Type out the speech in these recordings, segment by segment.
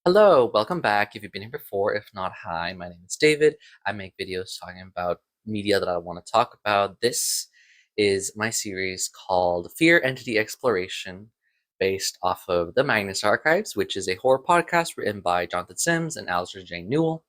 Hello, welcome back. If you've been here before, if not, hi, my name is David. I make videos talking about media that I want to talk about. This is my series called Fear Entity Exploration, based off of the Magnus Archives, which is a horror podcast written by Jonathan Sims and Alistair J. Newell.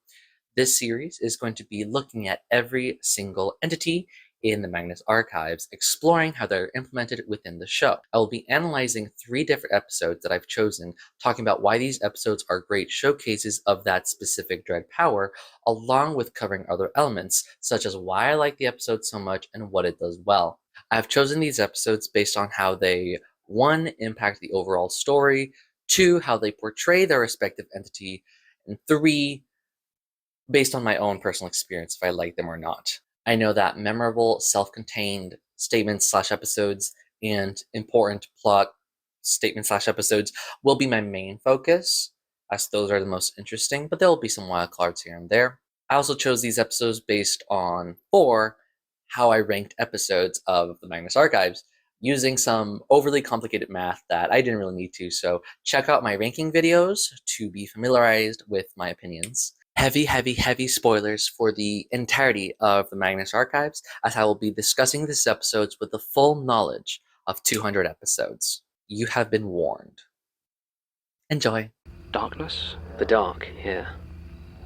This series is going to be looking at every single entity in the Magnus Archives, exploring how they're implemented within the show. I will be analyzing 3 different episodes that I've chosen, talking about why these episodes are great showcases of that specific dread power, along with covering other elements, such as why I like the episode so much and what it does well. I've chosen these episodes based on how they, 1, impact the overall story, 2, how they portray their respective entity, and 3, based on my own personal experience if I like them or not. I know that memorable, self-contained statements slash episodes and important plot statements slash episodes will be my main focus, as those are the most interesting, but there will be some wild cards here and there. I also chose these episodes based on, 4, how I ranked episodes of the Magnus Archives, using some overly complicated math that I didn't really need to, so check out my ranking videos to be familiarized with my opinions. Heavy spoilers for the entirety of the Magnus Archives, as I will be discussing these episodes with the full knowledge of 200 episodes. You have been warned. Enjoy. Darkness? The dark, yeah.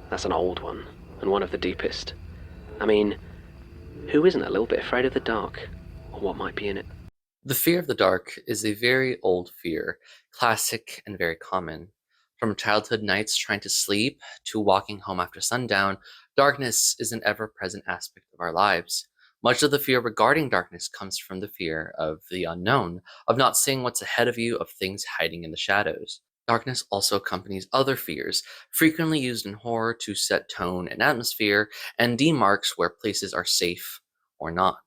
That's an old one, and one of the deepest. I mean, who isn't a little bit afraid of the dark, or what might be in it? The fear of the dark is a very old fear, classic and very common. From childhood nights trying to sleep to walking home after sundown, darkness is an ever-present aspect of our lives. Much of the fear regarding darkness comes from the fear of the unknown, of not seeing what's ahead of you, of things hiding in the shadows. Darkness also accompanies other fears, frequently used in horror to set tone and atmosphere, and demarks where places are safe or not.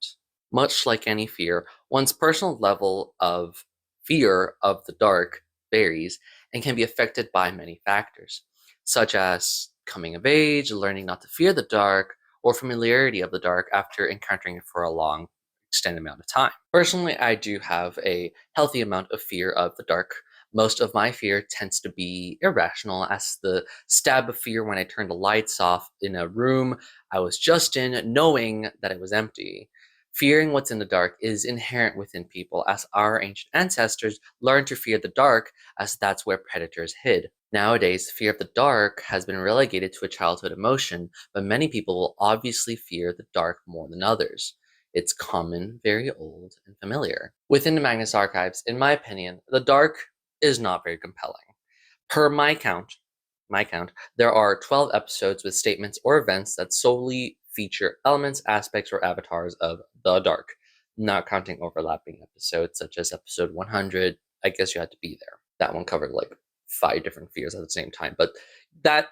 Much like any fear, one's personal level of fear of the dark varies and can be affected by many factors, such as coming of age, learning not to fear the dark, or familiarity of the dark after encountering it for a long, extended amount of time. Personally, I do have a healthy amount of fear of the dark. Most of my fear tends to be irrational, as the stab of fear when I turned the lights off in a room I was just in, knowing that it was empty. Fearing what's in the dark is inherent within people, as our ancient ancestors learned to fear the dark, as that's where predators hid. Nowadays, fear of the dark has been relegated to a childhood emotion, but many people will obviously fear the dark more than others. It's common, very old, and familiar. Within the Magnus Archives, in my opinion, the dark is not very compelling. Per my count, there are 12 episodes with statements or events that solely feature elements, aspects, or avatars of the dark, not counting overlapping episodes such as episode 100. I guess you had to be there. That one covered like 5 different fears at the same time, but that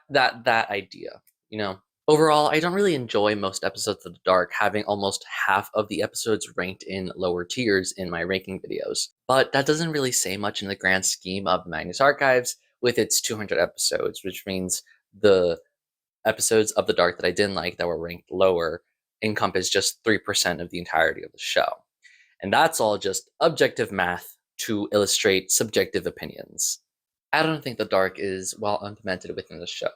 idea, you know. Overall, I don't really enjoy most episodes of The Dark, having almost half of the episodes ranked in lower tiers in my ranking videos. But that doesn't really say much in the grand scheme of Magnus Archives, with its 200 episodes, which means the episodes of The Dark that I didn't like that were ranked lower encompass just 3% of the entirety of the show. And that's all just objective math to illustrate subjective opinions. I don't think The Dark is well implemented within the show.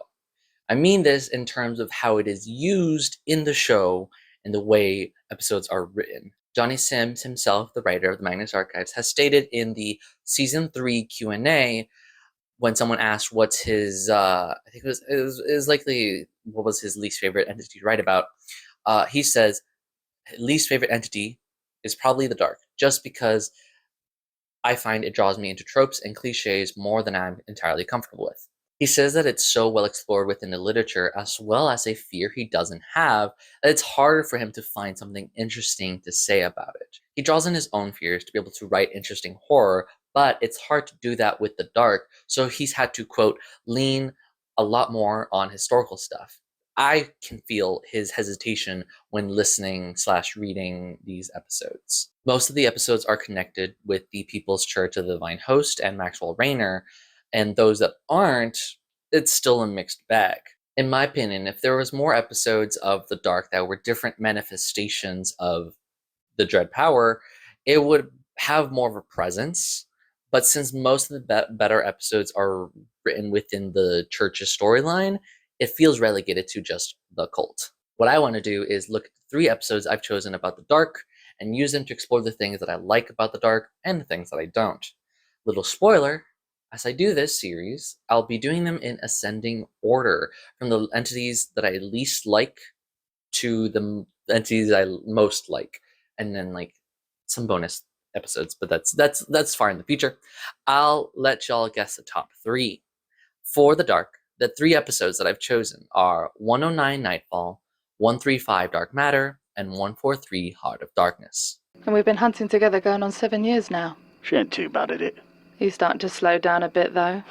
I mean this in terms of how it is used in the show and the way episodes are written. Johnny Sims himself, the writer of the Magnus Archives, has stated in the season 3 Q&A, when someone asked what's his, I think it was likely what was his least favorite entity to write about. He says least favorite entity is probably the dark, just because I find it draws me into tropes and cliches more than I'm entirely comfortable with. He says that it's so well explored within the literature, as well as a fear he doesn't have, that it's harder for him to find something interesting to say about it. He draws in his own fears to be able to write interesting horror, but it's hard to do that with the dark, so he's had to, quote, lean a lot more on historical stuff. I can feel his hesitation when listening slash reading these episodes. Most of the episodes are connected with the People's Church of the Divine Host and Maxwell Rayner, and those that aren't, it's still a mixed bag. In my opinion, if there was more episodes of The Dark that were different manifestations of the Dread Power, it would have more of a presence. But since most of the better episodes are written within the church's storyline, it feels relegated to just the cult. What I want to do is look at the 3 episodes I've chosen about the dark and use them to explore the things that I like about the dark and the things that I don't. Little spoiler, as I do this series, I'll be doing them in ascending order from the entities that I least like to the entities I most like, and then like some bonus episodes, but that's far in the future. I'll let y'all guess the top 3. For the dark, the 3 episodes that I've chosen are 109 Nightfall, 135 Dark Matter, and 143 Heart of Darkness. And we've been hunting together going on 7 years now. She ain't too bad at it. He's starting to slow down a bit, though.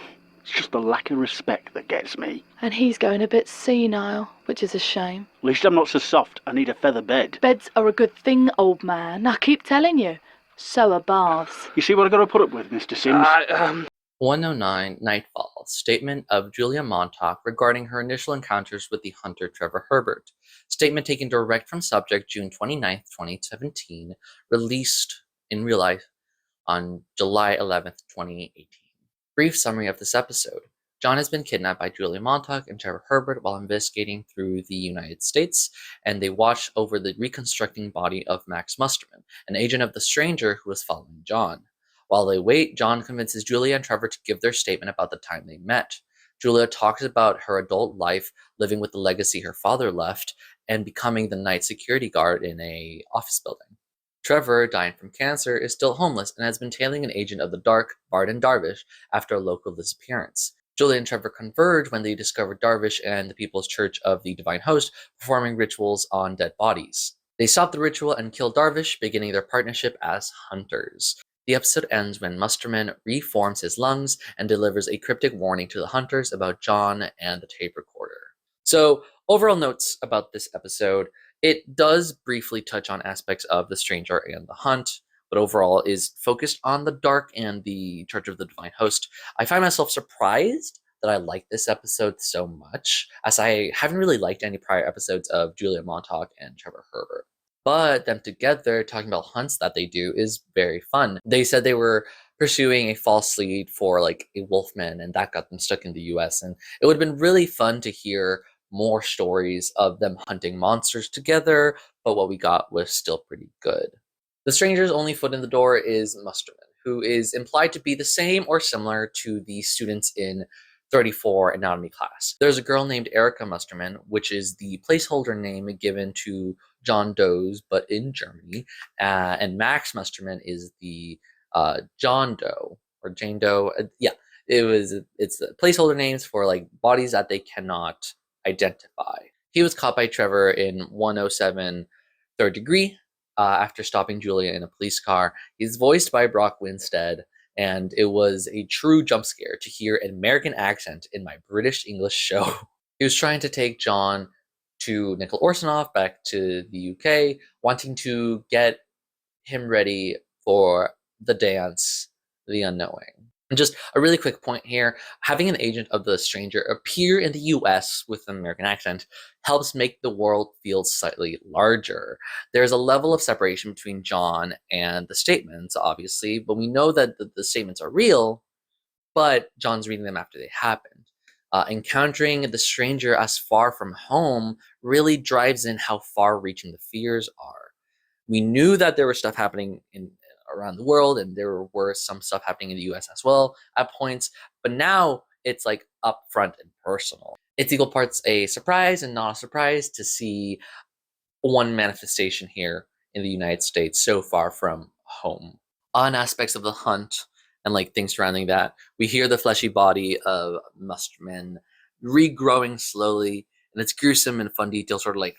It's just the lack of respect that gets me. And he's going a bit senile, which is a shame. At least I'm not so soft. I need a feather bed. Beds are a good thing, old man. I keep telling you. So are baths. You see what I gotta put up with, Mr. Sims? 109 Nightfall, statement of Julia Montauk regarding her initial encounters with the hunter Trevor Herbert. Statement taken direct from subject June 29th, 2017, released in real life on July 11th, 2018. Brief summary of this episode. John has been kidnapped by Julia Montauk and Trevor Herbert while investigating through the United States, and they watch over the reconstructing body of Max Musterman, an agent of the stranger who was following John. While they wait, John convinces Julia and Trevor to give their statement about the time they met. Julia talks about her adult life, living with the legacy her father left, and becoming the night security guard in an office building. Trevor, dying from cancer, is still homeless and has been tailing an agent of the dark, Barden Darvish, after a local disappearance. Julia and Trevor converge when they discover Darvish and the People's Church of the Divine Host performing rituals on dead bodies. They stop the ritual and kill Darvish, beginning their partnership as hunters. The episode ends when Musterman reforms his lungs and delivers a cryptic warning to the hunters about John and the tape recorder. So, overall notes about this episode. It does briefly touch on aspects of The Stranger and The Hunt, but overall is focused on the dark and the Church of the Divine Host. I find myself surprised that I like this episode so much, as I haven't really liked any prior episodes of Julia Montauk and Trevor Herbert. But them together, talking about hunts that they do, is very fun. They said they were pursuing a false lead for like a wolfman, and that got them stuck in the US. And it would have been really fun to hear more stories of them hunting monsters together, but what we got was still pretty good. The stranger's only foot in the door is Musterman, who is implied to be the same or similar to the students in 34 anatomy class. There's a girl named Erica Musterman, which is the placeholder name given to John Doe's, but in Germany, and Max Musterman is the John Doe or Jane Doe. It's the placeholder names for like bodies that they cannot identify. He was caught by Trevor in 107 Third Degree after stopping Julia in a police car. He's voiced by Brock Winstead, and it was a true jump scare to hear an American accent in my British English show. He was trying to take John to Nicol Orsinoff back to the UK, wanting to get him ready for the dance, The Unknowing. And just a really quick point here, having an agent of the stranger appear in the US with an American accent helps make the world feel slightly larger. There's a level of separation between John and the statements, obviously, but we know that the statements are real, but John's reading them after they happened. Encountering the stranger as far from home really drives in how far-reaching the fears are. We knew that there was stuff happening around the world, and there were some stuff happening in the US as well at points, but now it's like upfront and personal. It's equal parts a surprise and not a surprise to see one manifestation here in the United States so far from home. On aspects of the hunt and like things surrounding that, we hear the fleshy body of Musterman regrowing slowly, and it's gruesome and fun detail, sort of like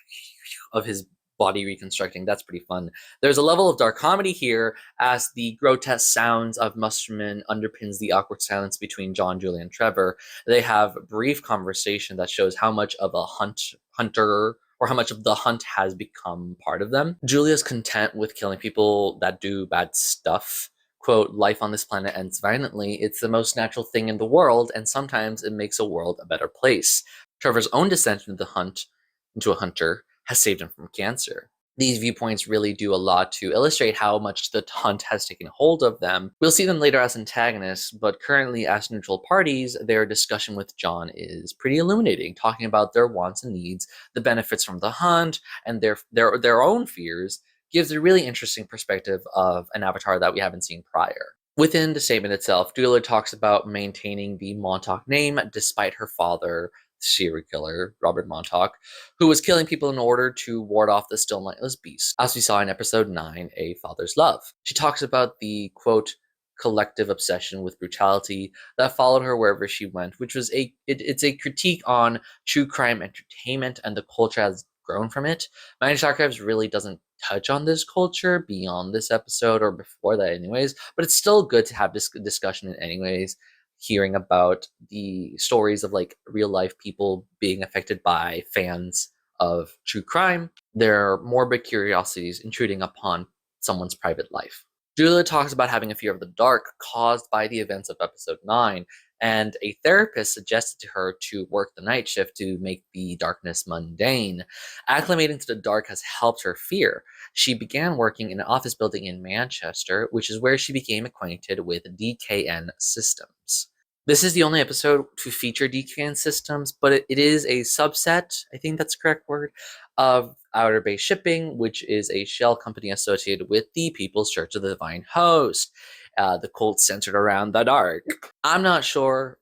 of his body reconstructing. That's pretty fun. There's a level of dark comedy here as the grotesque sounds of Musterman underpins the awkward silence between John, Julia, and Trevor. They have a brief conversation that shows how much of a hunter or how much of the hunt has become part of them. Julia's content with killing people that do bad stuff. Quote, life on this planet ends violently. It's the most natural thing in the world, and sometimes it makes a world a better place. Trevor's own descent into a hunter has saved him from cancer. These viewpoints really do a lot to illustrate how much the hunt has taken hold of them. We'll see them later as antagonists, but currently as neutral parties, their discussion with John is pretty illuminating, talking about their wants and needs, the benefits from the hunt, and their own fears, gives a really interesting perspective of an avatar that we haven't seen prior. Within the statement itself, Julia talks about maintaining the Montauk name despite her father, serial killer Robert Montauk, who was killing people in order to ward off the still nightless beast, as we saw in episode 9, A Father's Love. She talks about the, quote, collective obsession with brutality that followed her wherever she went, which was it's a critique on true crime entertainment and the culture has grown from it. Magnus Archives really doesn't touch on this culture beyond this episode or before that anyways, but it's still good to have this discussion in anyways, hearing about the stories of like real life people being affected by fans of true crime, their morbid curiosities intruding upon someone's private life. Julia talks about having a fear of the dark caused by the events of episode 9, and a therapist suggested to her to work the night shift to make the darkness mundane. Acclimating to the dark has helped her fear. She began working in an office building in Manchester, which is where she became acquainted with DKN systems. This is the only episode to feature DKN systems, but it is a subset, I think that's the correct word, of Outer Base Shipping, which is a shell company associated with the People's Church of the Divine Host, the cult centered around the dark. I'm not sure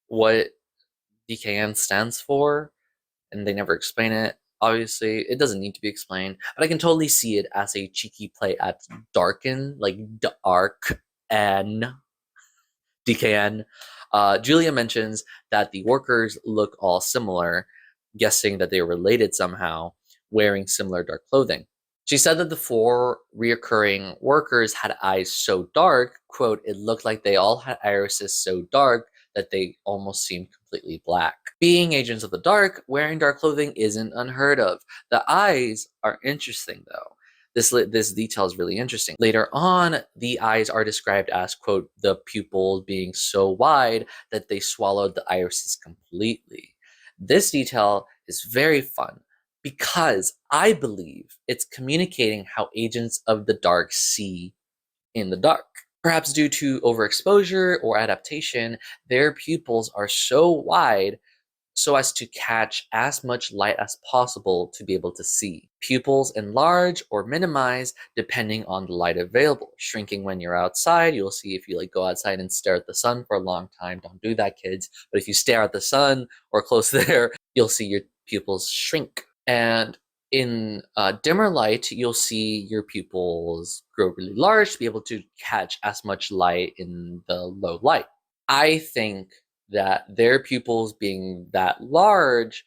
what DKN stands for, and they never explain it. Obviously, it doesn't need to be explained, but I can totally see it as a cheeky play at Darken, like Dark N. DKN. Julia mentions that the workers look all similar, guessing that they were related somehow, wearing similar dark clothing. She said that the 4 reoccurring workers had eyes so dark, quote, it looked like they all had irises so dark that they almost seemed completely black. Being agents of the dark, wearing dark clothing isn't unheard of. The eyes are interesting though. This detail is really interesting. Later on, the eyes are described as, quote, the pupils being so wide that they swallowed the irises completely. This detail is very fun because I believe it's communicating how agents of the dark see in the dark. Perhaps due to overexposure or adaptation, their pupils are so wide so as to catch as much light as possible to be able to see. Pupils enlarge or minimize depending on the light available. Shrinking when you're outside, you'll see if you like go outside and stare at the sun for a long time, don't do that, kids. But if you stare at the sun or close there, you'll see your pupils shrink. And in dimmer light, you'll see your pupils grow really large to be able to catch as much light in the low light. I think that their pupils being that large,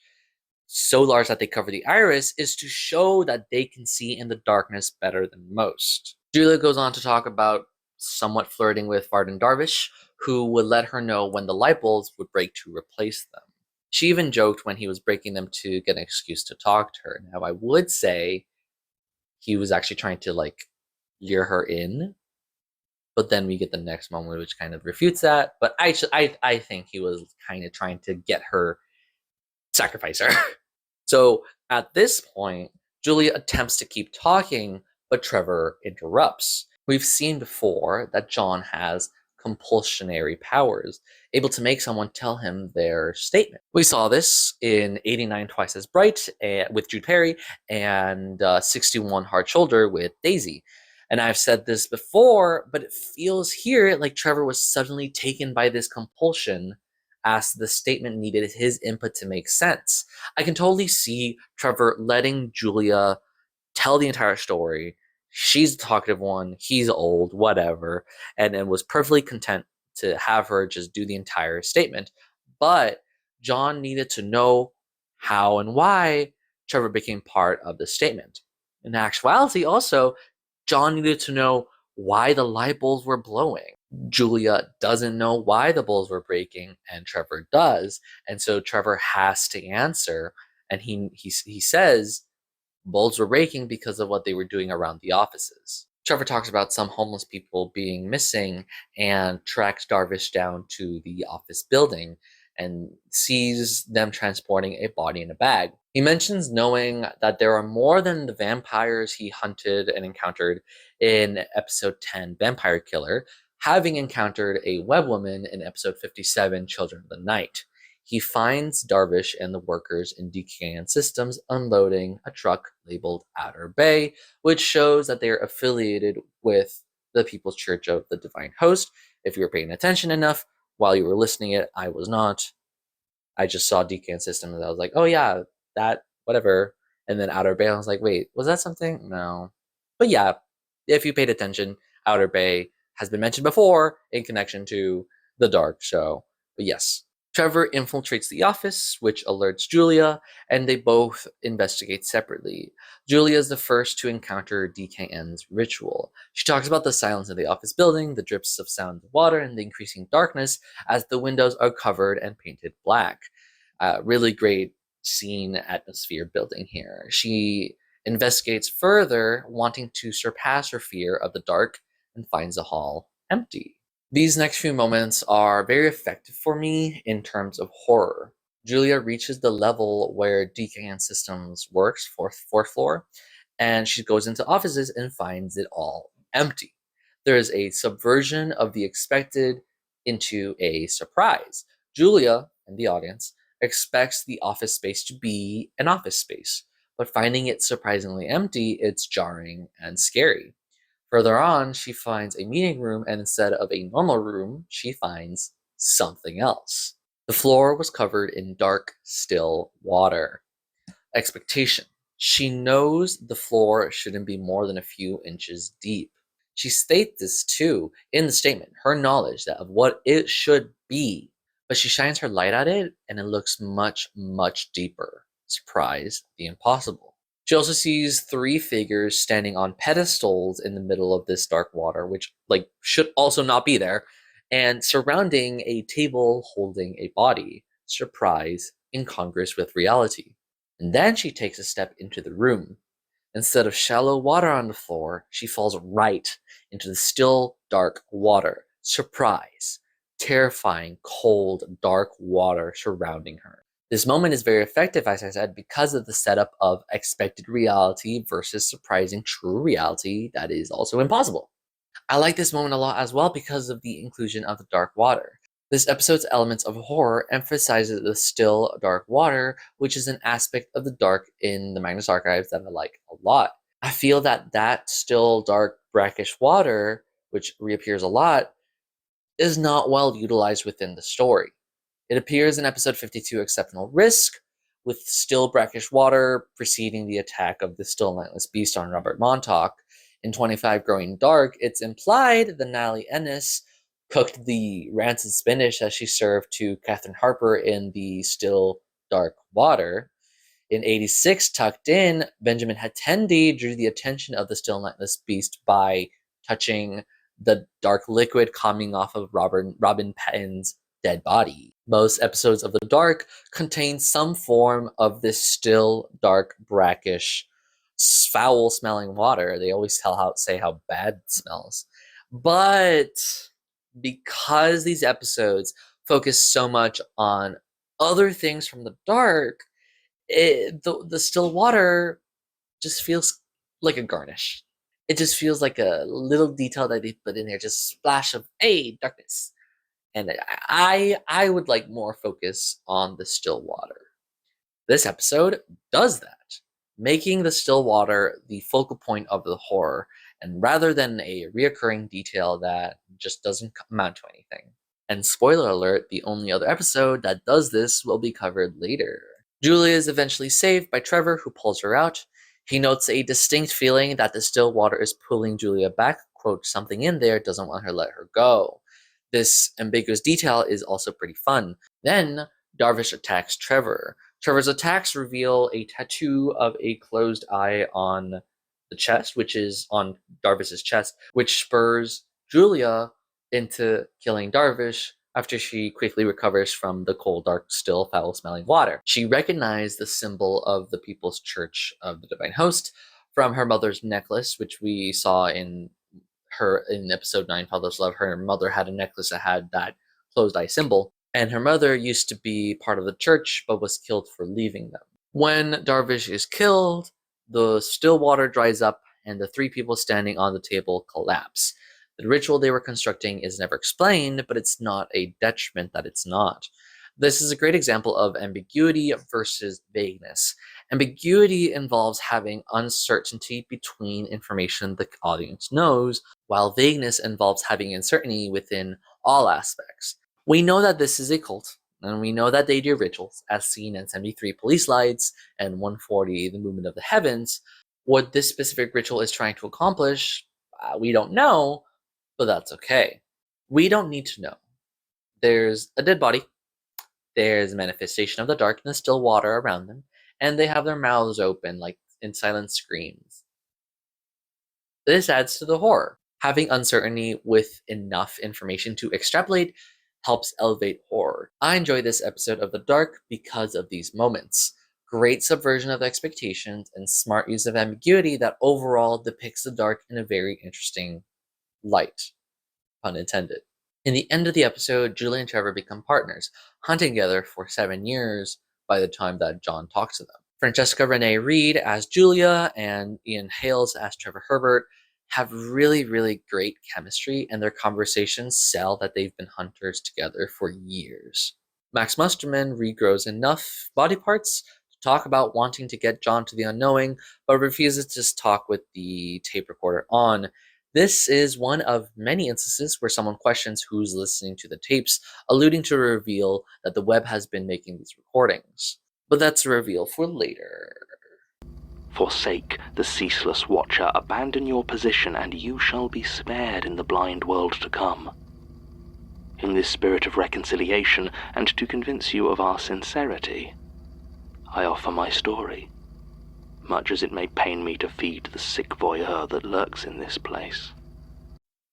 so large that they cover the iris, is to show that they can see in the darkness better than most. Julia goes on to talk about somewhat flirting with Varden Darvish, who would let her know when the light bulbs would break to replace them. She even joked when he was breaking them to get an excuse to talk to her. Now, I would say he was actually trying to like lure her in, but then we get the next moment which kind of refutes that. But I think he was kind of trying to get her, sacrifice her. So at this point, Julia attempts to keep talking, but Trevor interrupts. We've seen before that John has compulsionary powers, able to make someone tell him their statement. We saw this in 89 Twice as Bright with Jude Perry and 61 Hard Shoulder with Daisy. And I've said this before, but it feels here like Trevor was suddenly taken by this compulsion as the statement needed his input to make sense. I can totally see Trevor letting Julia tell the entire story. She's the talkative one, he's old, whatever, and was perfectly content to have her just do the entire statement. But John needed to know how and why Trevor became part of the statement. In actuality, also, John needed to know why the light bulbs were blowing. Julia doesn't know why the bulbs were breaking, and Trevor does. And so Trevor has to answer, and he says bulbs were breaking because of what they were doing around the offices. Trevor talks about some homeless people being missing and tracks Darvish down to the office building and sees them transporting a body in a bag. He mentions knowing that there are more than the vampires he hunted and encountered in episode 10, Vampire Killer, having encountered a web woman in episode 57, Children of the Night. He finds Darvish and the workers in DKN Systems unloading a truck labeled Outer Bay, which shows that they are affiliated with the People's Church of the Divine Host. If you were paying attention enough while you were listening it, I was not. I just saw DKN Systems and I was like, oh yeah, that, whatever. And then Outer Bay, I was like, wait, was that something? No. But yeah, if you paid attention, Outer Bay has been mentioned before in connection to the Dark show. But yes, Trevor infiltrates the office, which alerts Julia, and they both investigate separately. Julia is the first to encounter DKN's ritual. She talks about the silence of the office building, the drips of sound of water, and the increasing darkness as the windows are covered and painted black. Really great scene atmosphere building here. She investigates further, wanting to surpass her fear of the dark, and finds the hall empty. These next few moments are very effective for me in terms of horror. Julia reaches the level where DKN Systems works, fourth floor, and she goes into offices and finds it all empty. There is a subversion of the expected into a surprise. Julia and the audience expects the office space to be an office space, but finding it surprisingly empty, it's jarring and scary. Further on, she finds a meeting room, and instead of a normal room, she finds something else. The floor was covered in dark, still water. Expectation. She knows the floor shouldn't be more than a few inches deep. She states this too in the statement, her knowledge of what it should be, but she shines her light at it and it looks much, much deeper. Surprise, the impossible. She also sees three figures standing on pedestals in the middle of this dark water, which should also not be there, and surrounding a table holding a body. Surprise, incongruous with reality. And then she takes a step into the room. Instead of shallow water on the floor, she falls right into the still dark water. Surprise, terrifying, cold, dark water surrounding her. This moment is very effective, as I said, because of the setup of expected reality versus surprising true reality that is also impossible. I like this moment a lot as well because of the inclusion of the dark water. This episode's elements of horror emphasizes the still dark water, which is an aspect of the dark in the Magnus archives that I like a lot. I feel that still dark brackish water, which reappears a lot, is not well utilized within the story. It appears in episode 52, Exceptional Risk, with still brackish water preceding the attack of the still nightless beast on Robert Montauk. In 25, Growing Dark, it's implied that Natalie Ennis cooked the rancid spinach that she served to Catherine Harper in the still dark water. In 86, Tucked In, Benjamin Hatendi drew the attention of the still nightless beast by touching the dark liquid coming off of Robin Patton's dead body. Most episodes of The Dark contain some form of this still dark, brackish, foul-smelling water. They always say how bad it smells. But because these episodes focus so much on other things from the dark, the still water just feels like a garnish. It just feels like a little detail that they put in there, just a splash of, hey, darkness. And I would like more focus on the still water. This episode does that, making the still water the focal point of the horror, and rather than a reoccurring detail that just doesn't amount to anything. And spoiler alert, the only other episode that does this will be covered later. Julia is eventually saved by Trevor, who pulls her out. He notes a distinct feeling that the still water is pulling Julia back. Quote, something in there doesn't want her to let her go. This ambiguous detail is also pretty fun. Then Darvish attacks Trevor. Trevor's attacks reveal a tattoo of a closed eye on the chest, which is on Darvish's chest, which spurs Julia into killing Darvish after she quickly recovers from the cold, dark, still, foul-smelling water. She recognized the symbol of the People's Church of the Divine Host from her mother's necklace, which we saw in episode 9, Father's Love. Her mother had a necklace that had that closed eye symbol, and her mother used to be part of the church but was killed for leaving them. When Darvish is killed, the still water dries up and the three people standing on the table collapse. The ritual they were constructing is never explained, but it's not a detriment that it's not. This is a great example of ambiguity versus vagueness. Ambiguity involves having uncertainty between information the audience knows, while vagueness involves having uncertainty within all aspects. We know that this is a cult, and we know that they do rituals, as seen in 73 Police Lights and 140 The Movement of the Heavens. What this specific ritual is trying to accomplish, we don't know, but that's okay. We don't need to know. There's a dead body, there's a manifestation of the dark and the still water around them, and they have their mouths open like in silent screams. This adds to the horror. Having uncertainty with enough information to extrapolate helps elevate horror. I enjoy this episode of The Dark because of these moments. Great subversion of expectations and smart use of ambiguity that overall depicts the dark in a very interesting light, pun intended. In the end of the episode, Julie and Trevor become partners, hunting together for 7 years by the time that John talks to them. Francesca Renee Reed as Julia and Ian Hales as Trevor Herbert have really, really great chemistry, and their conversations sell that they've been hunters together for years. Max Musterman regrows enough body parts to talk about wanting to get John to the unknowing, but refuses to talk with the tape recorder on. This is one of many instances where someone questions who's listening to the tapes, alluding to a reveal that the web has been making these recordings. But that's a reveal for later. Forsake the ceaseless watcher, abandon your position, and you shall be spared in the blind world to come. In this spirit of reconciliation, and to convince you of our sincerity, I offer my story, much as it may pain me to feed the sick voyeur that lurks in this place.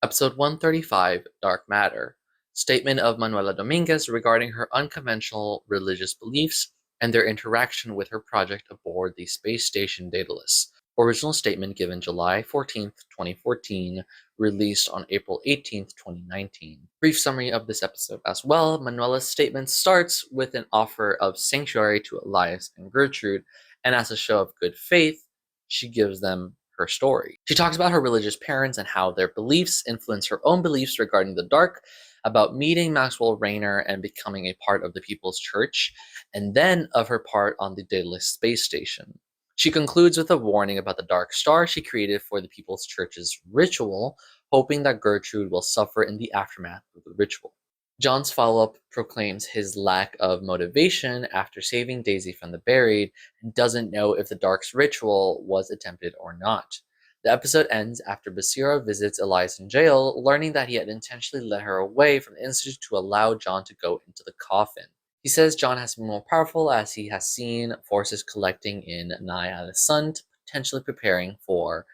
Episode 135, Dark Matter. Statement of Manuela Dominguez regarding her unconventional religious beliefs and their interaction with her project aboard the space station Daedalus. Original statement given July 14th, 2014, released on April 18th, 2019. Brief summary of this episode as well. Manuela's statement starts with an offer of sanctuary to Elias and Gertrude, and as a show of good faith, she gives them her story. She talks about her religious parents and how their beliefs influence her own beliefs regarding the dark, about meeting Maxwell Rayner and becoming a part of the People's Church, and then of her part on the Daedalus space station. She concludes with a warning about the dark star she created for the People's Church's ritual, hoping that Gertrude will suffer in the aftermath of the ritual. John's follow-up proclaims his lack of motivation after saving Daisy from the buried and doesn't know if the Dark's ritual was attempted or not. The episode ends after Basira visits Elias in jail, learning that he had intentionally led her away from the Institute to allow John to go into the coffin. He says John has been more powerful as he has seen forces collecting in Naya the Sun, potentially preparing for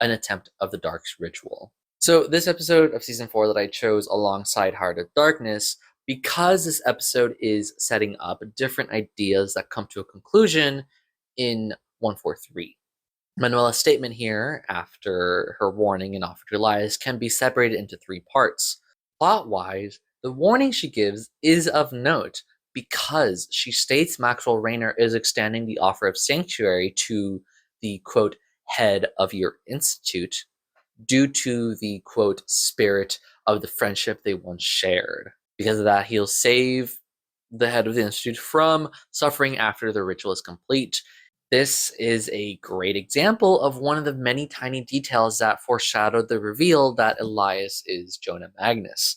an attempt of the Dark's ritual. So this episode of Season 4 that I chose alongside Heart of Darkness, because this episode is setting up different ideas that come to a conclusion in 143. Manuela's statement here, after her warning and offer to Elias, can be separated into 3 parts. Plot-wise, the warning she gives is of note because she states Maxwell Rayner is extending the offer of sanctuary to the, quote, head of your institute due to the, quote, spirit of the friendship they once shared. Because of that, he'll save the head of the institute from suffering after the ritual is complete. This is a great example of one of the many tiny details that foreshadowed the reveal that Elias is Jonah Magnus.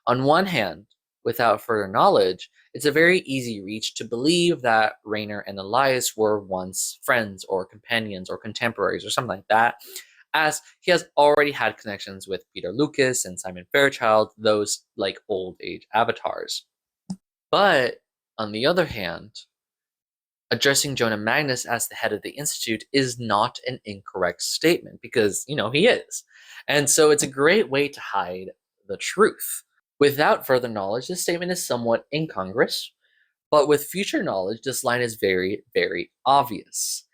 On one hand, without further knowledge, it's a very easy reach to believe that Rayner and Elias were once friends or companions or contemporaries or something like that, as he has already had connections with Peter Lucas and Simon Fairchild, those like old age avatars. But on the other hand, addressing Jonah Magnus as the head of the Institute is not an incorrect statement because, he is. And so it's a great way to hide the truth. Without further knowledge, this statement is somewhat incongruous, but with future knowledge, this line is very, very obvious.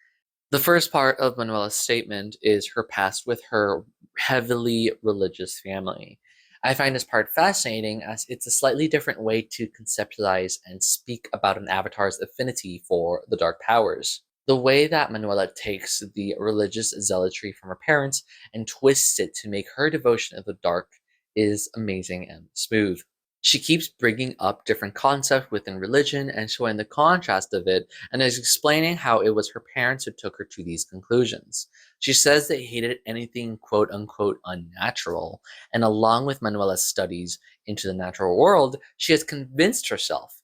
The first part of Manuela's statement is her past with her heavily religious family. I find this part fascinating as it's a slightly different way to conceptualize and speak about an avatar's affinity for the dark powers. The way that Manuela takes the religious zealotry from her parents and twists it to make her devotion of the dark is amazing and smooth. She keeps bringing up different concepts within religion and showing the contrast of it, and is explaining how it was her parents who took her to these conclusions. She says they hated anything quote unquote unnatural, and along with Manuela's studies into the natural world, she has convinced herself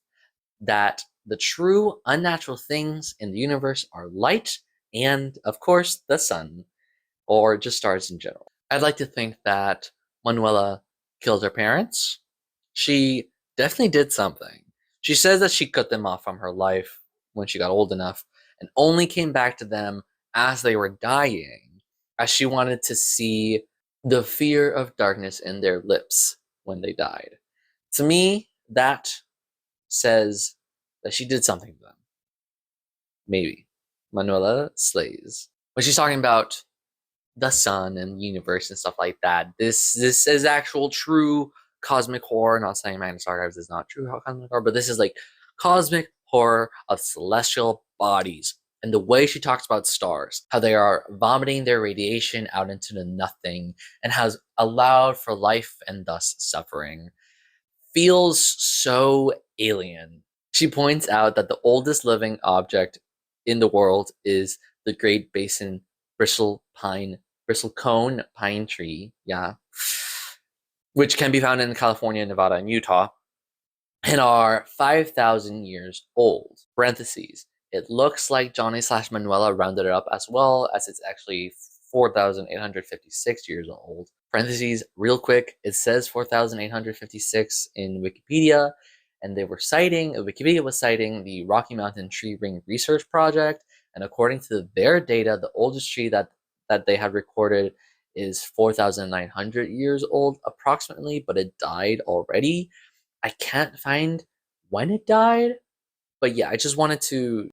that the true unnatural things in the universe are light and, of course, the sun, or just stars in general. I'd like to think that Manuela killed her parents. She definitely did something. She says that she cut them off from her life when she got old enough and only came back to them as they were dying, as she wanted to see the fear of darkness in their lips when they died. To me, that says that she did something to them. Maybe. Manuela slays. When she's talking about the sun and universe and stuff like that, this is actual true cosmic horror. Not saying Magnus Archives is not true cosmic horror, but this is like cosmic horror of celestial bodies. And the way she talks about stars, how they are vomiting their radiation out into the nothing, and has allowed for life and thus suffering, feels so alien. She points out that the oldest living object in the world is the Great Basin bristlecone pine tree, which can be found in California, Nevada, and Utah, and are 5,000 years old. Parentheses. It looks like Johnny / Manuela rounded it up as well, as it's actually 4,856 years old. Parentheses, real quick, it says 4,856 in Wikipedia, and Wikipedia was citing the Rocky Mountain Tree Ring Research Project, and according to their data, the oldest tree that they had recorded is 4,900 years old approximately, but it died already. I can't find when it died, but yeah, I just wanted to,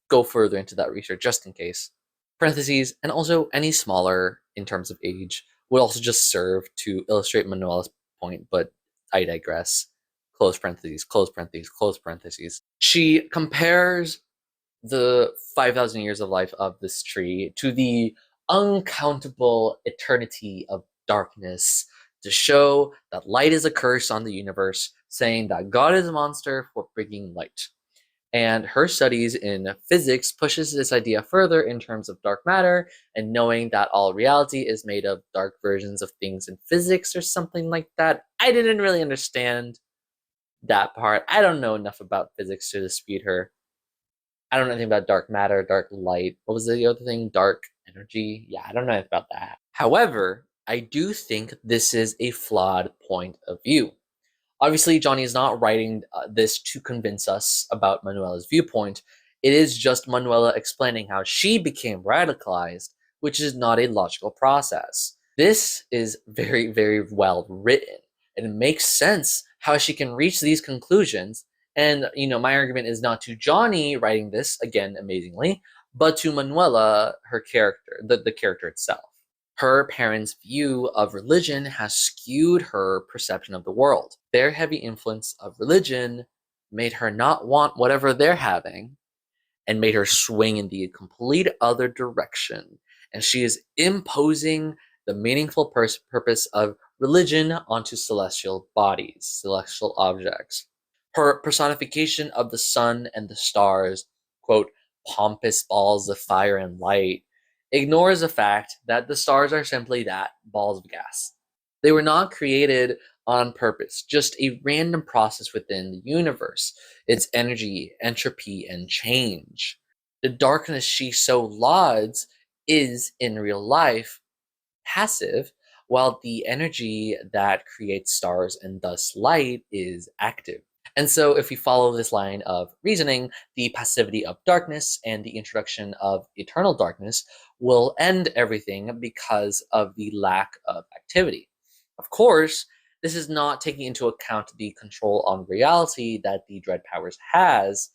go further into that research just in case. Parentheses, and also any smaller in terms of age would also just serve to illustrate Manuela's point, but I digress. Close parentheses, close parentheses, close parentheses. She compares the 5,000 years of life of this tree to the uncountable eternity of darkness to show that light is a curse on the universe, saying that God is a monster for bringing light. And her studies in physics pushes this idea further in terms of dark matter and knowing that all reality is made of dark versions of things in physics or something like that. I didn't really understand that part. I don't know enough about physics to dispute her. I don't know anything about dark matter, dark light. What was the other thing? Dark energy? Yeah, I don't know anything about that. However, I do think this is a flawed point of view. Obviously, Johnny is not writing this to convince us about Manuela's viewpoint. It is just Manuela explaining how she became radicalized, which is not a logical process. This is very, very well written, and it makes sense how she can reach these conclusions. And, my argument is not to Johnny writing this, again, amazingly, but to Manuela, her character, the character itself. Her parents' view of religion has skewed her perception of the world. Their heavy influence of religion made her not want whatever they're having and made her swing in the complete other direction. And she is imposing the meaningful purpose of religion onto celestial bodies, celestial objects. Her personification of the sun and the stars, quote, pompous balls of fire and light, ignores the fact that the stars are simply that, balls of gas. They were not created on purpose, just a random process within the universe, its energy, entropy, and change. The darkness she so lauds is, in real life, passive, while the energy that creates stars and thus light is active. And so if we follow this line of reasoning, the passivity of darkness and the introduction of eternal darkness will end everything because of the lack of activity. Of course, this is not taking into account the control on reality that the Dread Powers has,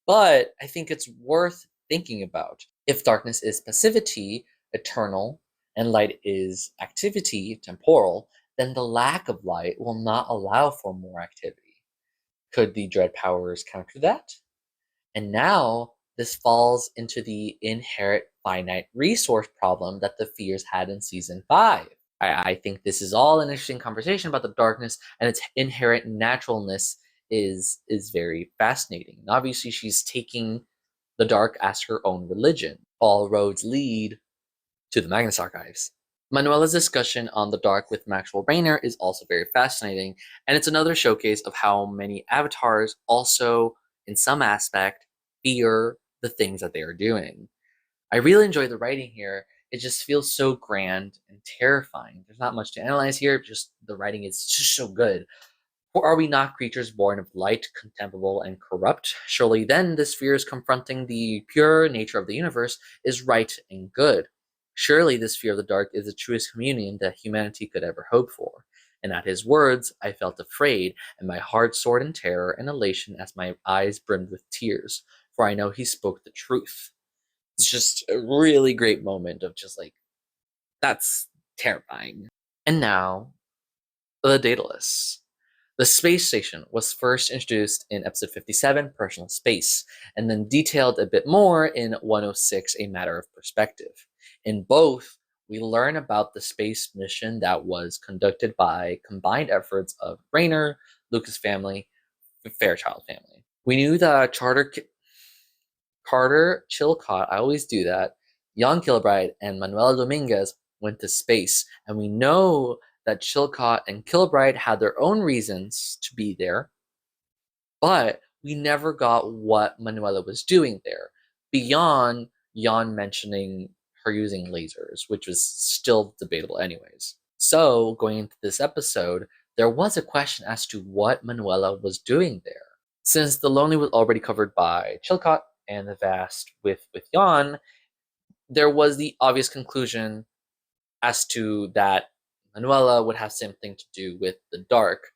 but I think it's worth thinking about. If darkness is passivity, eternal, and light is activity, temporal, then the lack of light will not allow for more activity. Could the dread powers counter that? And now this falls into the inherent finite resource problem that the fears had in season 5. I think this is all an interesting conversation about the darkness, and its inherent naturalness is very fascinating. And obviously, she's taking the dark as her own religion. All roads lead to the Magnus archives. Manuela's discussion on the dark with Maxwell Rayner is also very fascinating, and it's another showcase of how many avatars also, in some aspect, fear the things that they are doing. I really enjoy the writing here. It just feels so grand and terrifying. There's not much to analyze here, just the writing is just so good. For are we not creatures born of light, contemptible, and corrupt? Surely then this fear is confronting the pure nature of the universe is right and good. Surely this fear of the dark is the truest communion that humanity could ever hope for. And at his words, I felt afraid, and my heart soared in terror and elation as my eyes brimmed with tears, for I know he spoke the truth. It's just a really great moment of just like, that's terrifying. And now, the Daedalus. The space station was first introduced in episode 57, Personal Space, and then detailed a bit more in 106, A Matter of Perspective. In both, we learn about the space mission that was conducted by combined efforts of Rayner, Lucas family, Fairchild family. We knew that Carter Chilcott, I always do that, Jan Kilbride, and Manuela Dominguez went to space, and we know that Chilcott and Kilbride had their own reasons to be there, but we never got what Manuela was doing there, beyond Jan mentioning her using lasers, which was still debatable anyways. So, going into this episode, there was a question as to what Manuela was doing there. Since the Lonely was already covered by Chilcott and the Vast with Jan, there was the obvious conclusion as to that Manuela would have something to do with the dark,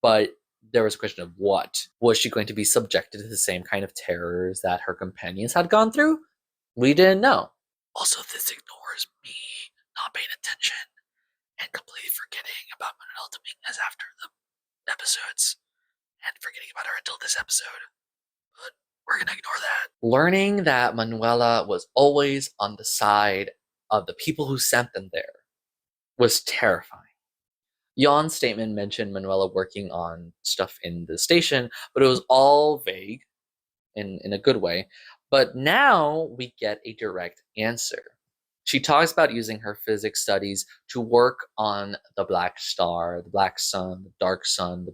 but there was a question of what. Was she going to be subjected to the same kind of terrors that her companions had gone through? We didn't know. Also, this ignores me not paying attention and completely forgetting about Manuela Dominguez after the episodes, and forgetting about her until this episode. But we're gonna ignore that. Learning that Manuela was always on the side of the people who sent them there was terrifying. Jan's statement mentioned Manuela working on stuff in the station, but it was all vague in a good way. But now we get a direct answer. She talks about using her physics studies to work on the black star, the black sun, the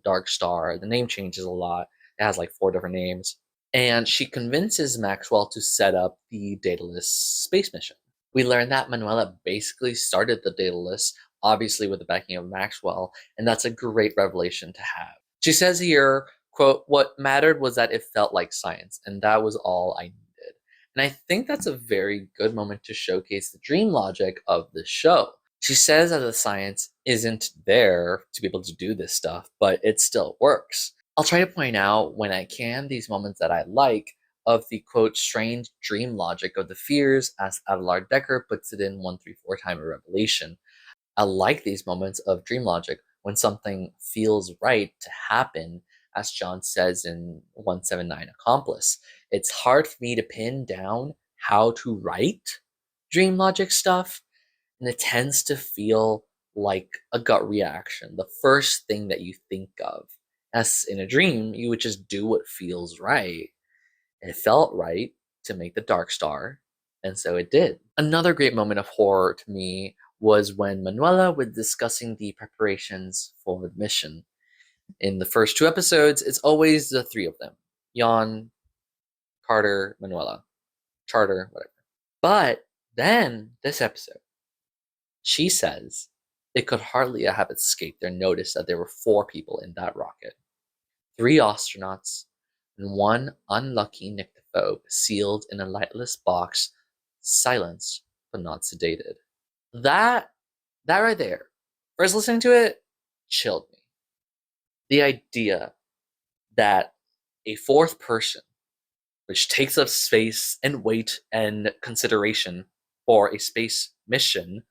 dark star. The name changes a lot. It has like 4 different names. And she convinces Maxwell to set up the Daedalus space mission. We learn that Manuela basically started the Daedalus, obviously with the backing of Maxwell, and that's a great revelation to have. She says here, quote, what mattered was that it felt like science, and that was all I needed. And I think that's a very good moment to showcase the dream logic of the show. She says that the science isn't there to be able to do this stuff, but it still works. I'll try to point out when I can these moments that I like of the quote strange dream logic of the fears, as Abelard Decker puts it in 134 Time of Revelation. I like these moments of dream logic when something feels right to happen, as John says in 179 Accomplice. It's hard for me to pin down how to write dream logic stuff, and it tends to feel like a gut reaction, the first thing that you think of. As in a dream, you would just do what feels right. It felt right to make the Dark Star, and so it did. Another great moment of horror to me was when Manuela was discussing the preparations for the mission. In the first 2 episodes, it's always the 3 of them. Jan, Carter, Manuela. Charter, whatever. But then, this episode, she says it could hardly have escaped their notice that there were 4 people in that rocket. 3 astronauts, and 1 unlucky nyctophobe sealed in a lightless box, silenced but not sedated. That right there, first listening to it, chilled me. The idea that a 4th person, which takes up space and weight and consideration for a space mission,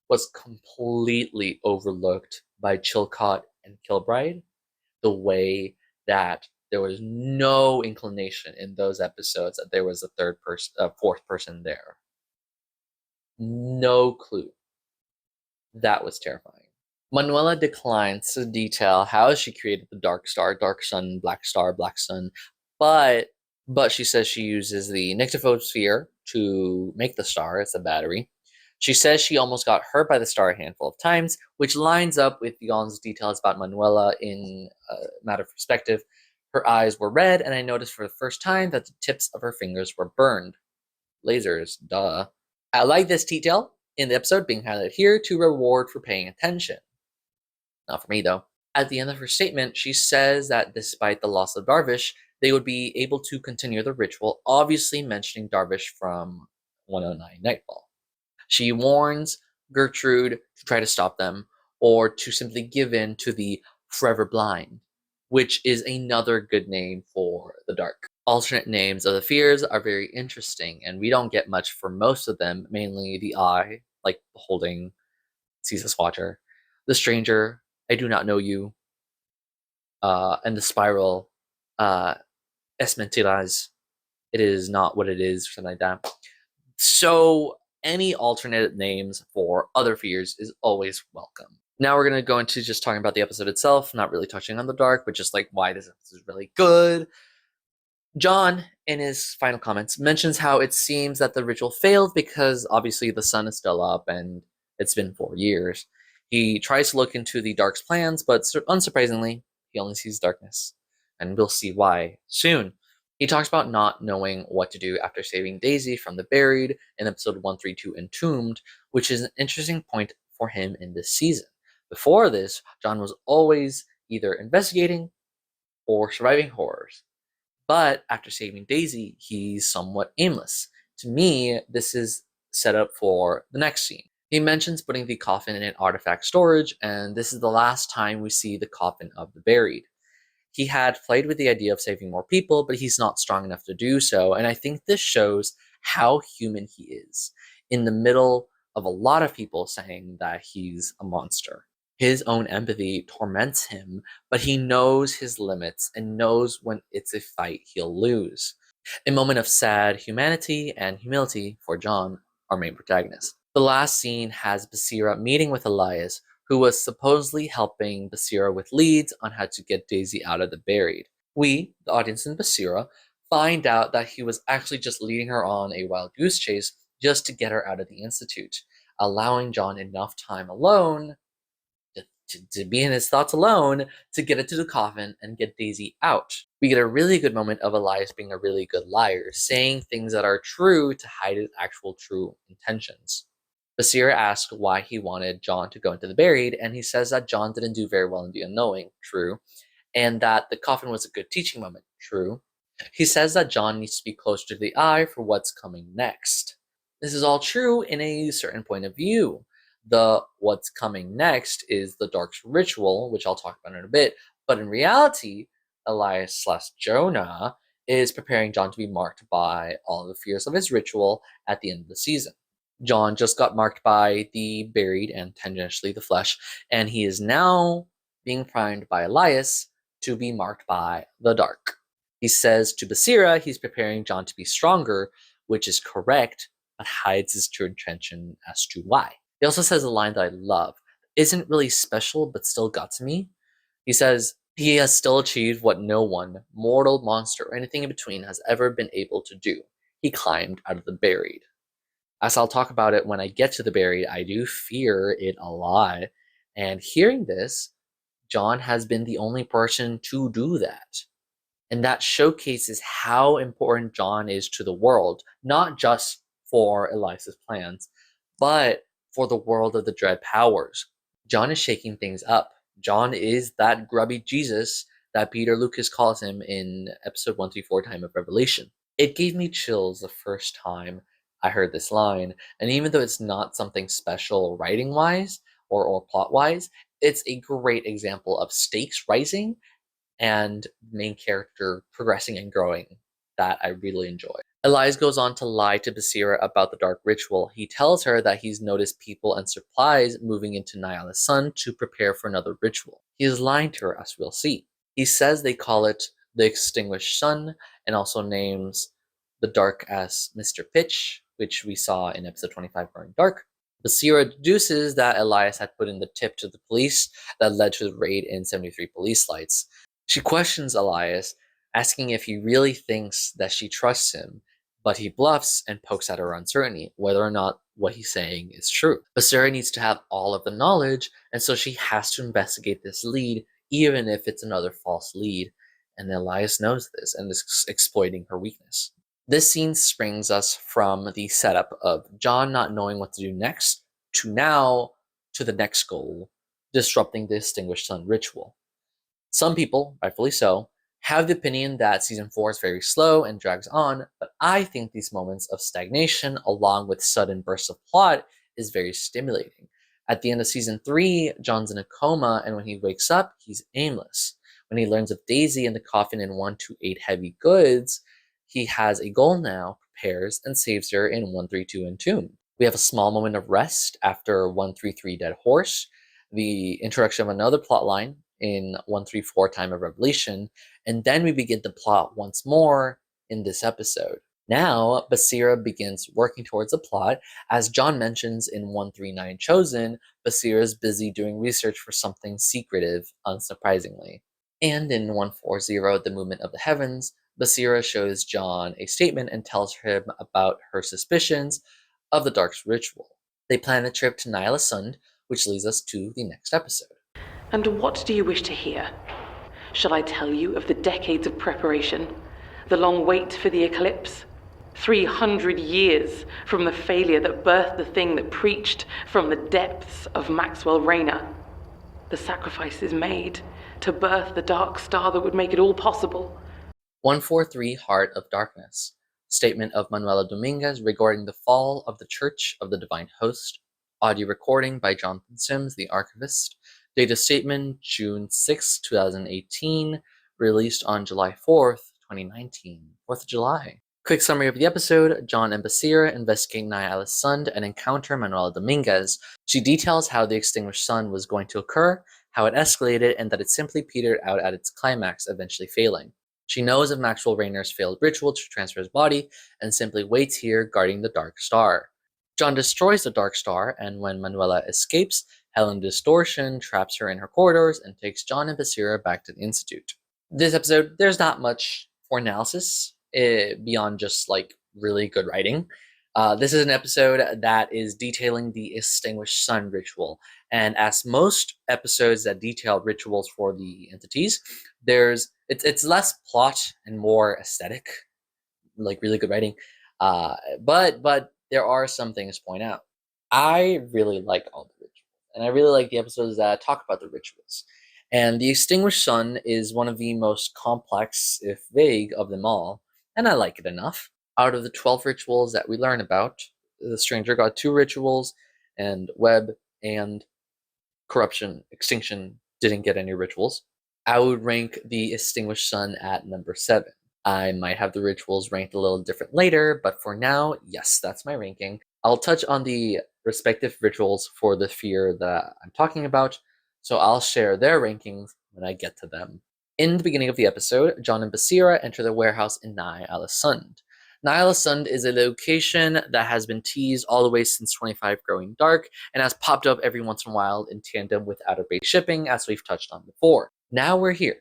was completely overlooked by Chilcott and Kilbride. The way that there was no inclination in those episodes that there was a fourth person there. No clue. That was terrifying. Manuela declines to detail how she created the dark star, dark sun, black sun, but she says she uses the nyctophosphere to make the star. It's a battery. She says she almost got hurt by the star a handful of times, which lines up with Yon's details about Manuela in a matter of perspective. Her eyes were red, and I noticed for the first time that the tips of her fingers were burned. Lasers, duh. I like this detail in the episode being highlighted here to reward for paying attention. Not for me, though. At the end of her statement, she says that despite the loss of Darvish, they would be able to continue the ritual, obviously mentioning Darvish from 109 Nightfall. She warns Gertrude to try to stop them, or to simply give in to the Forever Blind, which is another good name for the dark. Alternate names of the fears are very interesting, and we don't get much for most of them, mainly the Eye, like holding Ceaseless Watcher, the Stranger, I Do Not Know You, and the Spiral, Es Mentiras, It Is Not What It Is, or something like that. So any alternate names for other fears is always welcome. Now we're going to go into just talking about the episode itself, not really touching on the dark, but just like why this episode is really good. John, in his final comments, mentions how it seems that the ritual failed because obviously the sun is still up and it's been 4 years. He tries to look into the Dark's plans, but unsurprisingly, he only sees darkness. And we'll see why soon. He talks about not knowing what to do after saving Daisy from the Buried in episode 132 Entombed, which is an interesting point for him in this season. Before this, John was always either investigating or surviving horrors. But after saving Daisy, he's somewhat aimless. To me, this is set up for the next scene. He mentions putting the coffin in an artifact storage, and this is the last time we see the coffin of the Buried. He had played with the idea of saving more people, but he's not strong enough to do so, and I think this shows how human he is, in the middle of a lot of people saying that he's a monster. His own empathy torments him, but he knows his limits and knows when it's a fight he'll lose. A moment of sad humanity and humility for John, our main protagonist. The last scene has Basira meeting with Elias, who was supposedly helping Basira with leads on how to get Daisy out of the Buried. We, the audience and Basira, find out that he was actually just leading her on a wild goose chase just to get her out of the Institute, allowing John enough time alone to be in his thoughts alone to get it to the coffin and get Daisy out. We get a really good moment of Elias being a really good liar, saying things that are true to hide his actual true intentions. Basira asks why he wanted John to go into the Buried, and he says that John didn't do very well in the unknowing, true, and that the coffin was a good teaching moment, true. He says that John needs to be closer to the Eye for what's coming next. This is all true in a certain point of view. The what's coming next is the Dark's ritual, which I'll talk about in a bit, but in reality, Elias/Jonah is preparing John to be marked by all the fears of his ritual at the end of the season. John just got marked by the Buried and tangentially the flesh, and he is now being primed by Elias to be marked by the Dark. He says to Basira he's preparing John to be stronger, which is correct, but hides his true intention as to why. He also says a line that I love, isn't really special, but still got to me. He says, he has still achieved what no one, mortal, monster, or anything in between has ever been able to do. He climbed out of the Buried. As I'll talk about it when I get to the Buried, I do fear it a lot. And hearing this, John has been the only person to do that. And that showcases how important John is to the world, not just for Elias's plans, but for the world of the Dread Powers. John is shaking things up. John is that grubby Jesus that Peter Lucas calls him in episode 134, Time of Revelation. It gave me chills the first time I heard this line, and even though it's not something special writing-wise or plot-wise, it's a great example of stakes rising and main character progressing and growing that I really enjoy. Elias goes on to lie to Basira about the dark ritual. He tells her that he's noticed people and supplies moving into Nyala's sun to prepare for another ritual. He is lying to her, as we'll see. He says they call it the extinguished sun, and also names the dark as Mr. Pitch, which we saw in episode 25, Growing Dark. Basira deduces that Elias had put in the tip to the police that led to the raid in 73 police lights. She questions Elias, asking if he really thinks that she trusts him, but he bluffs and pokes at her uncertainty, whether or not what he's saying is true. Basira needs to have all of the knowledge, and so she has to investigate this lead, even if it's another false lead, and Elias knows this and is exploiting her weakness. This scene springs us from the setup of John not knowing what to do next, to now to the next goal, disrupting the Extinguished Sun ritual. Some people, rightfully so, have the opinion that season 4 is very slow and drags on, but I think these moments of stagnation, along with sudden bursts of plot, is very stimulating. At the end of season 3, John's in a coma, and when he wakes up, he's aimless. When he learns of Daisy and the coffin in 128 Heavy Goods, he has a goal now, prepares, and saves her in 132 Entombed. We have a small moment of rest after 133 Dead Horse, the introduction of another plotline in 134 Time of Revelation, and then we begin the plot once more in this episode. Now, Basira begins working towards the plot. As John mentions in 139 Chosen, Basira is busy doing research for something secretive, unsurprisingly. And in 140 The Movement of the Heavens, Basira shows John a statement and tells him about her suspicions of the Dark's ritual. They plan a trip to Nyala which leads us to the next episode. And what do you wish to hear? Shall I tell you of the decades of preparation? The long wait for the eclipse? 300 years from the failure that birthed the thing that preached from the depths of Maxwell Rayner? The sacrifices made to birth the dark star that would make it all possible. 143 Heart of Darkness. Statement of Manuela Dominguez regarding the fall of the Church of the Divine Host. Audio recording by Jonathan Sims, the archivist. Data statement June 6, 2018. Released on July 4th, 2019. 4th of July. Quick summary of the episode. John and Basira investigate Nyala's sun and encounter Manuela Dominguez. She details how the extinguished sun was going to occur, how it escalated, and that it simply petered out at its climax, eventually failing. She knows of Maxwell Rayner's failed ritual to transfer his body, and simply waits here guarding the Dark Star. John destroys the Dark Star, and when Manuela escapes, Helen Distortion traps her in her corridors and takes John and Basira back to the Institute. This episode, there's not much for analysis beyond just really good writing. This is an episode that is detailing the Extinguished Sun ritual, and as most episodes that detail rituals for the entities, it's less plot and more aesthetic, really good writing. But there are some things to point out. I really like all the rituals, and I really like the episodes that talk about the rituals. And the Extinguished Sun is one of the most complex, if vague, of them all, and I like it enough. Out of the 12 rituals that we learn about, the Stranger got 2 rituals, and Web and Corruption, Extinction didn't get any rituals. I would rank the Extinguished Sun at number 7. I might have the rituals ranked a little different later, but for now, yes, that's my ranking. I'll touch on the respective rituals for the sphere that I'm talking about, so I'll share their rankings when I get to them. In the beginning of the episode, John and Basira enter the warehouse in Nyala Sund. Nyala Sund is a location that has been teased all the way since 25 Growing Dark and has popped up every once in a while in tandem with outer base shipping, as we've touched on before. Now we're here,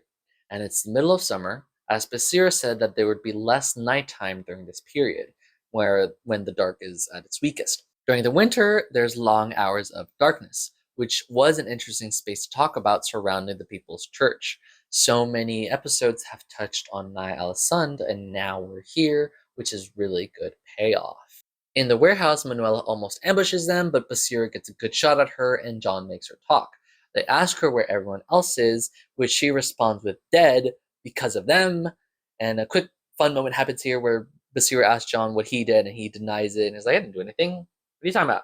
and it's the middle of summer, as Basira said that there would be less nighttime during this period, when the dark is at its weakest. During the winter, there's long hours of darkness, which was an interesting space to talk about surrounding the People's Church. So many episodes have touched on Nyala Sund, and now we're here, which is really good payoff. In the warehouse, Manuela almost ambushes them, but Basira gets a good shot at her, and John makes her talk. They ask her where everyone else is, which she responds with dead because of them. And a quick fun moment happens here where Basira asks John what he did, and he denies it, and he's like, I didn't do anything. What are you talking about?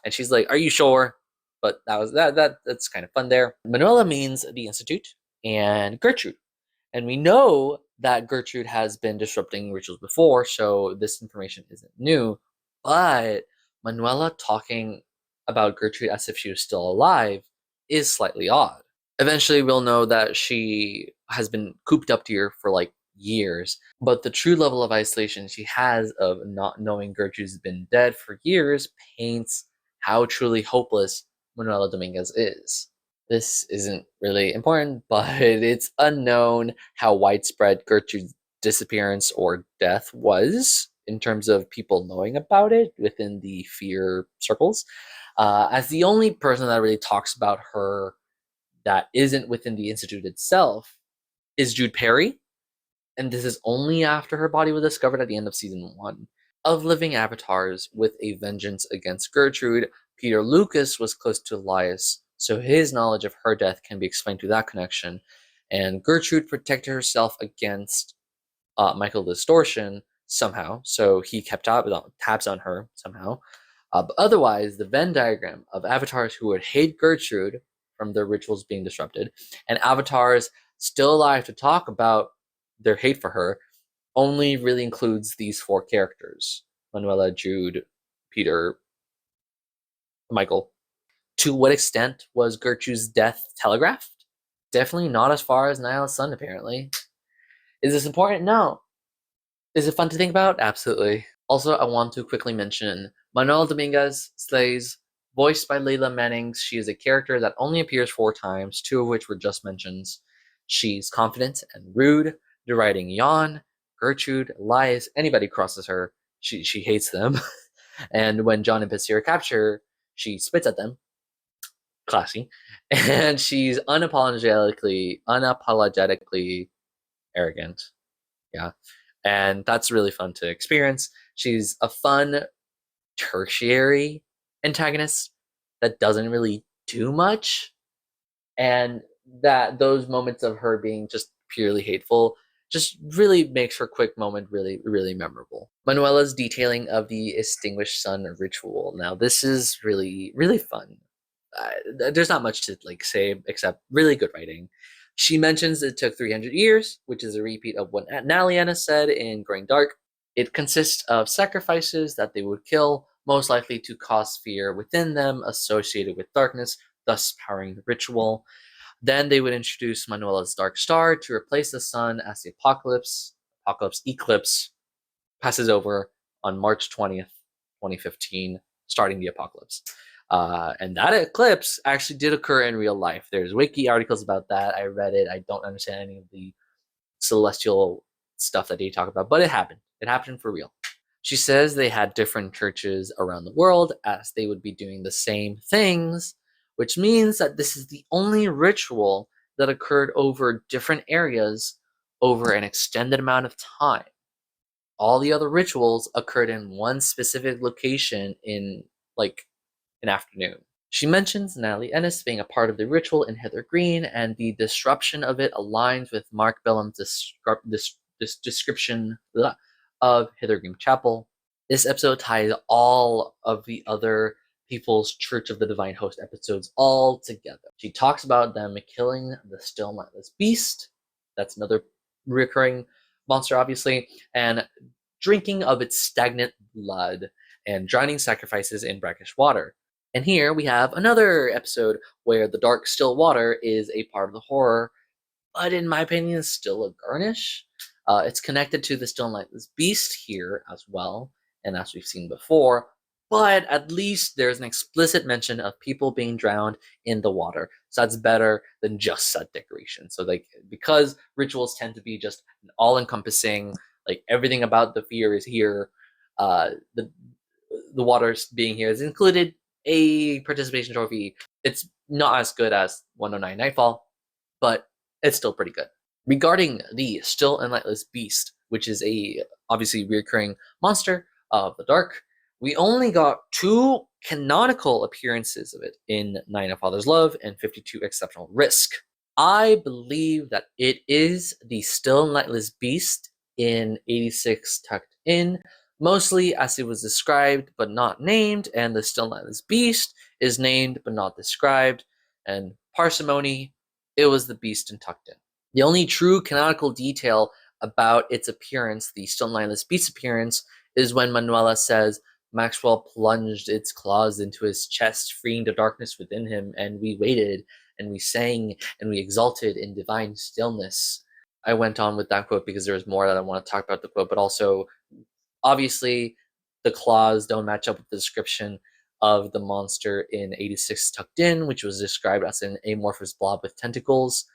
And she's like, are you sure? But that's kind of fun there. Manuela means the Institute and Gertrude. And we know that Gertrude has been disrupting rituals before, so this information isn't new. But Manuela talking about Gertrude as if she was still alive is slightly odd. Eventually, we'll know that she has been cooped up here for like years, but the true level of isolation she has of not knowing Gertrude's been dead for years paints how truly hopeless Manuela Dominguez is. This isn't really important, but it's unknown how widespread Gertrude's disappearance or death was in terms of people knowing about it within the fear circles. As the only person that really talks about her that isn't within the Institute itself is Jude Perry, and this is only after her body was discovered at the end of season 1. Of living avatars with a vengeance against Gertrude, Peter Lucas was close to Elias, so his knowledge of her death can be explained through that connection. And Gertrude protected herself against Michael Distortion somehow, so he kept tabs on her somehow. But otherwise, the Venn diagram of avatars who would hate Gertrude from their rituals being disrupted, and avatars still alive to talk about their hate for her, only really includes these 4 characters: Manuela, Jude, Peter, Michael. To what extent was Gertrude's death telegraphed? Definitely not as far as Nyla's son, apparently. Is this important? No. Is it fun to think about? Absolutely. Also, I want to quickly mention Manuela Dominguez slays, voiced by Layla Mannings. She is a character that only appears 4 times, 2 of which were just mentions. She's confident and rude, deriding Jan, Gertrude, Elias, anybody crosses her, she hates them. And when John and Basira capture her, she spits at them. Classy. And she's unapologetically arrogant. Yeah. And that's really fun to experience. She's a fun tertiary antagonist that doesn't really do much, and that those moments of her being just purely hateful just really makes her quick moment really, really memorable. Manuela's detailing of the extinguished sun ritual. Now, this is really, really fun. There's not much to say except really good writing. She mentions it took 300 years, which is a repeat of what Naliana said in Growing Dark. It consists of sacrifices that they would kill, most likely to cause fear within them associated with darkness, thus powering the ritual. Then they would introduce Manuela's Dark Star to replace the sun as the apocalypse eclipse passes over on March 20th, 2015, starting the apocalypse. And that eclipse actually did occur in real life. There's wiki articles about that. I read it. I don't understand any of the celestial stuff that they talk about, but it happened. It happened for real. She says they had different churches around the world as they would be doing the same things, which means that this is the only ritual that occurred over different areas over an extended amount of time. All the other rituals occurred in one specific location in an afternoon. She mentions Natalie Ennis being a part of the ritual in Heather Green, and the disruption of it aligns with Mark Bellum's description of Heather Green Chapel. This episode ties all of the other People's Church of the Divine Host episodes all together. She talks about them killing the still mindless beast. That's another recurring monster, obviously, and drinking of its stagnant blood and drowning sacrifices in brackish water. And here we have another episode where the dark still water is a part of the horror, but in my opinion is still a garnish. It's connected to the still mindless beast here as well, and as we've seen before, but at least there's an explicit mention of people being drowned in the water. So that's better than just set decoration. So because rituals tend to be just all-encompassing, everything about the fear is here, the water being here is included, a participation trophy. It's not as good as 109 Nightfall, but it's still pretty good. Regarding the Still and Lightless Beast, which is a obviously recurring monster of the dark, we only got 2 canonical appearances of it in 9 of Father's Love and 52 Exceptional Risk. I believe that it is the Still and Lightless Beast in 86 Tucked In, mostly as it was described but not named, and the Still and Lightless Beast is named but not described, and Parsimony, it was the Beast in Tucked In. The only true canonical detail about its appearance, the still mindless beast's appearance, is when Manuela says Maxwell plunged its claws into his chest, freeing the darkness within him, and we waited, and we sang, and we exulted in divine stillness. I went on with that quote because there was more that I want to talk about the quote, but also, obviously, the claws don't match up with the description of the monster in 86 Tucked In, which was described as an amorphous blob with tentacles.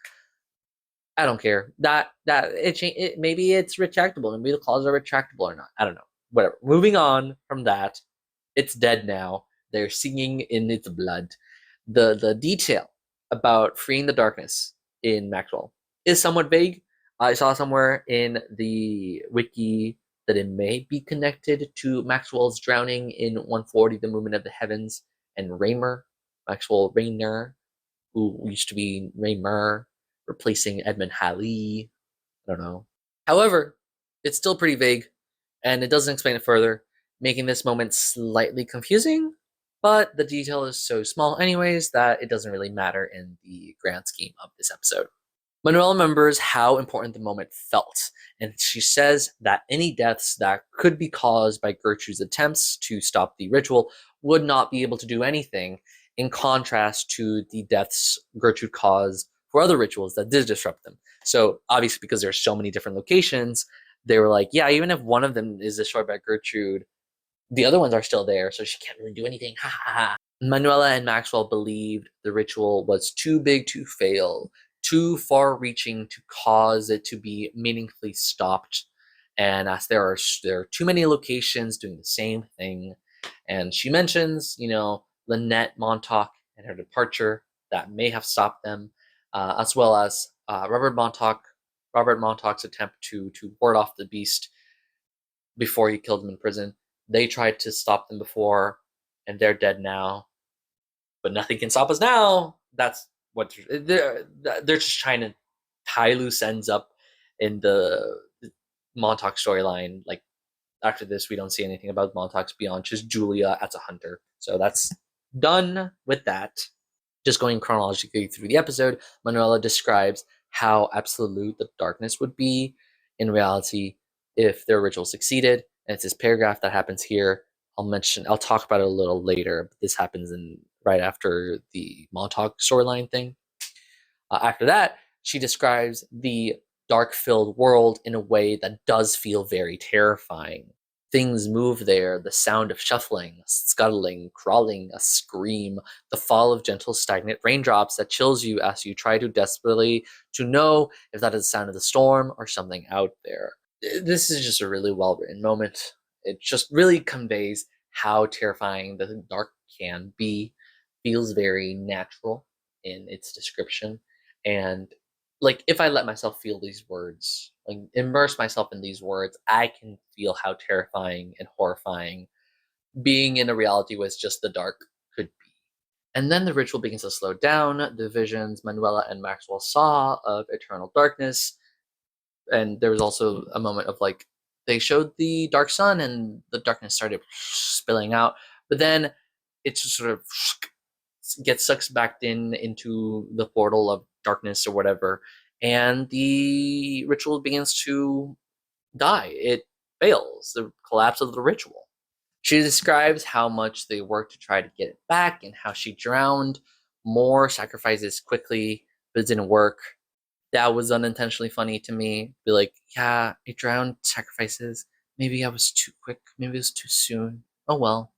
I don't care. Maybe it's retractable. Maybe the claws are retractable or not. I don't know. Whatever. Moving on from that, it's dead now. They're singing in its blood. The detail about freeing the darkness in Maxwell is somewhat vague. I saw somewhere in the wiki that it may be connected to Maxwell's drowning in 140, The Movement of the Heavens, and Raymer, Maxwell Rayner, who used to be Raymer, replacing Edmund Halley. I don't know. However, it's still pretty vague, and it doesn't explain it further, making this moment slightly confusing, but the detail is so small anyways that it doesn't really matter in the grand scheme of this episode. Manuela remembers how important the moment felt, and she says that any deaths that could be caused by Gertrude's attempts to stop the ritual would not be able to do anything, in contrast to the deaths Gertrude caused for other rituals that did disrupt them. So obviously, because there's so many different locations, they were like, yeah, even if one of them is destroyed by Gertrude, the other ones are still there, so she can't really do anything. Ha ha ha. Manuela and Maxwell believed the ritual was too big to fail, too far-reaching to cause it to be meaningfully stopped. And as there are too many locations doing the same thing, and she mentions, Lynette Montauk and her departure that may have stopped them, as well as Robert Montauk's attempt to ward off the beast before he killed him in prison. They tried to stop them before, and they're dead now. But nothing can stop us now. That's what they're just trying to tie loose ends up in the Montauk storyline. Like, after this, we don't see anything about Montauk's beyond just Julia as a hunter. So that's done with that. Just going chronologically through the episode, Manuela describes how absolute the darkness would be in reality if their ritual succeeded. And it's this paragraph that happens here. I'll talk about it a little later, but this happens right after the Montauk storyline thing. After that, she describes the dark-filled world in a way that does feel very terrifying. Things move there, the sound of shuffling, scuttling, crawling, a scream, the fall of gentle stagnant raindrops that chills you as you try to desperately to know if that is the sound of the storm or something out there. This is just a really well-written moment. It just really conveys how terrifying the dark can be. Feels very natural in its description. And like, if I let myself feel these words, like immerse myself in these words, I can feel how terrifying and horrifying being in a reality with just the dark could be. And then the ritual begins to slow down. The visions Manuela and Maxwell saw of eternal darkness. And there was also a moment of like, they showed the dark sun and the darkness started spilling out. But then it just sort of gets sucked back into the portal of darkness or whatever, and the ritual begins to die. It fails. The collapse of the ritual. She describes how much they worked to try to get it back and how she drowned more sacrifices quickly, but it didn't work. That was unintentionally funny to me. Be like, yeah, I drowned sacrifices. Maybe I was too quick. Maybe it was too soon. Oh well.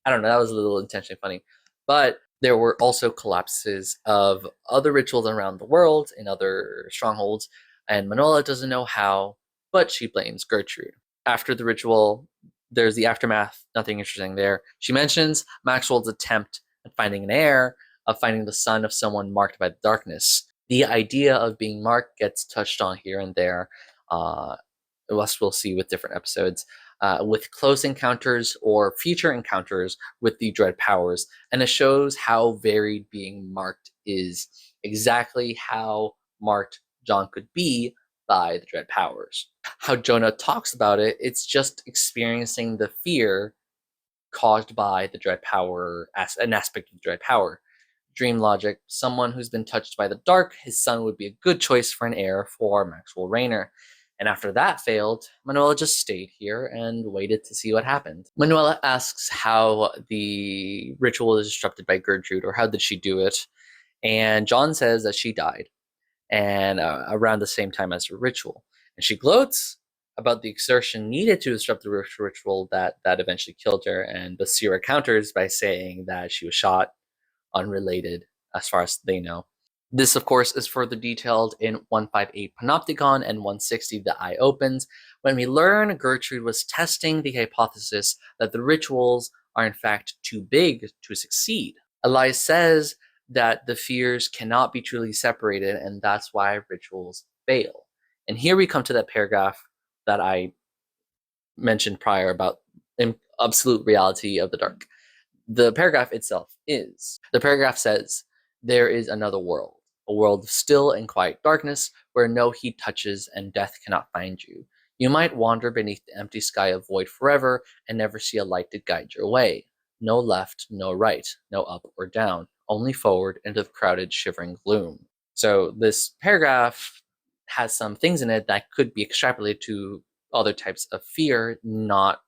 I don't know. That was a little intentionally funny. But there were also collapses of other rituals around the world in other strongholds, and Manuela doesn't know how, but she blames Gertrude. After the ritual, there's the aftermath. Nothing interesting there. She mentions Maxwell's attempt at finding an heir, of finding the son of someone marked by the darkness. The idea of being marked gets touched on here and there. We'll see with different episodes. With close encounters or future encounters with the dread powers, and it shows how varied being marked is, exactly how marked John could be by the dread powers. How Jonah talks about it, it's just experiencing the fear caused by the dread power, an aspect of the dread power. Dream logic, someone who's been touched by the dark, his son would be a good choice for an heir for Maxwell Rayner. And after that failed, Manuela just stayed here and waited to see what happened. Manuela asks how the ritual was disrupted by Gertrude, or how did she do it? And John says that she died, and around the same time as the ritual. And she gloats about the exertion needed to disrupt the ritual that eventually killed her. And Basira counters by saying that she was shot, unrelated as far as they know. This, of course, is further detailed in 158 Panopticon and 160 The Eye Opens, when we learn Gertrude was testing the hypothesis that the rituals are in fact too big to succeed. Elias says that the fears cannot be truly separated, and that's why rituals fail. And here we come to that paragraph that I mentioned prior about absolute reality of the dark. The paragraph itself says, there is another world, a world of still and quiet darkness where no heat touches and death cannot find you. You might wander beneath the empty sky of void forever and never see a light to guide your way. No left, no right, no up or down, only forward into the crowded, shivering gloom. So this paragraph has some things in it that could be extrapolated to other types of fear, not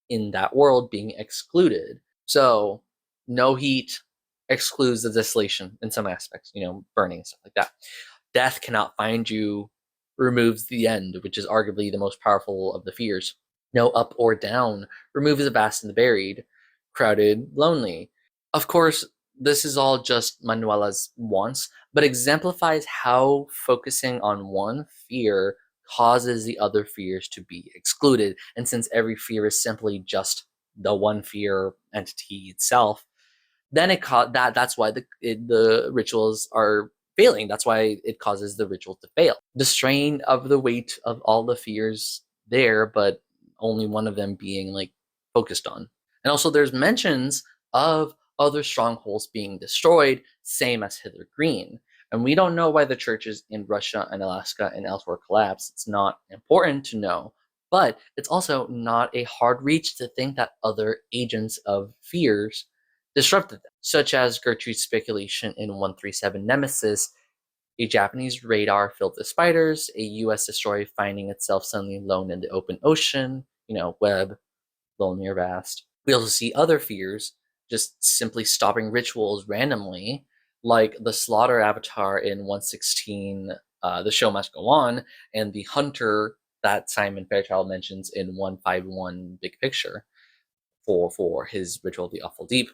in that world being excluded. So no heat excludes the desolation in some aspects, burning and stuff like that. Death cannot find you removes the end, which is arguably the most powerful of the fears. No up or down removes the vast and the buried, crowded, lonely. Of course, this is all just Manuela's wants, but exemplifies how focusing on one fear causes the other fears to be excluded. And since every fear is simply just the one fear entity itself, then that's why the rituals are failing. That's why it causes the ritual to fail. The strain of the weight of all the fears there, but only one of them being focused on. And also there's mentions of other strongholds being destroyed, same as Hither Green. And we don't know why the churches in Russia and Alaska and elsewhere collapsed. It's not important to know, but it's also not a hard reach to think that other agents of fears disrupted them, such as Gertrude's speculation in 137 Nemesis, a Japanese radar filled with spiders, a US destroyer finding itself suddenly alone in the open ocean, web, lonely or vast. We also see other fears just simply stopping rituals randomly, like the slaughter avatar in 116, The Show Must Go On, and the hunter that Simon Fairchild mentions in 151 Big Picture for his ritual of the Awful Deep.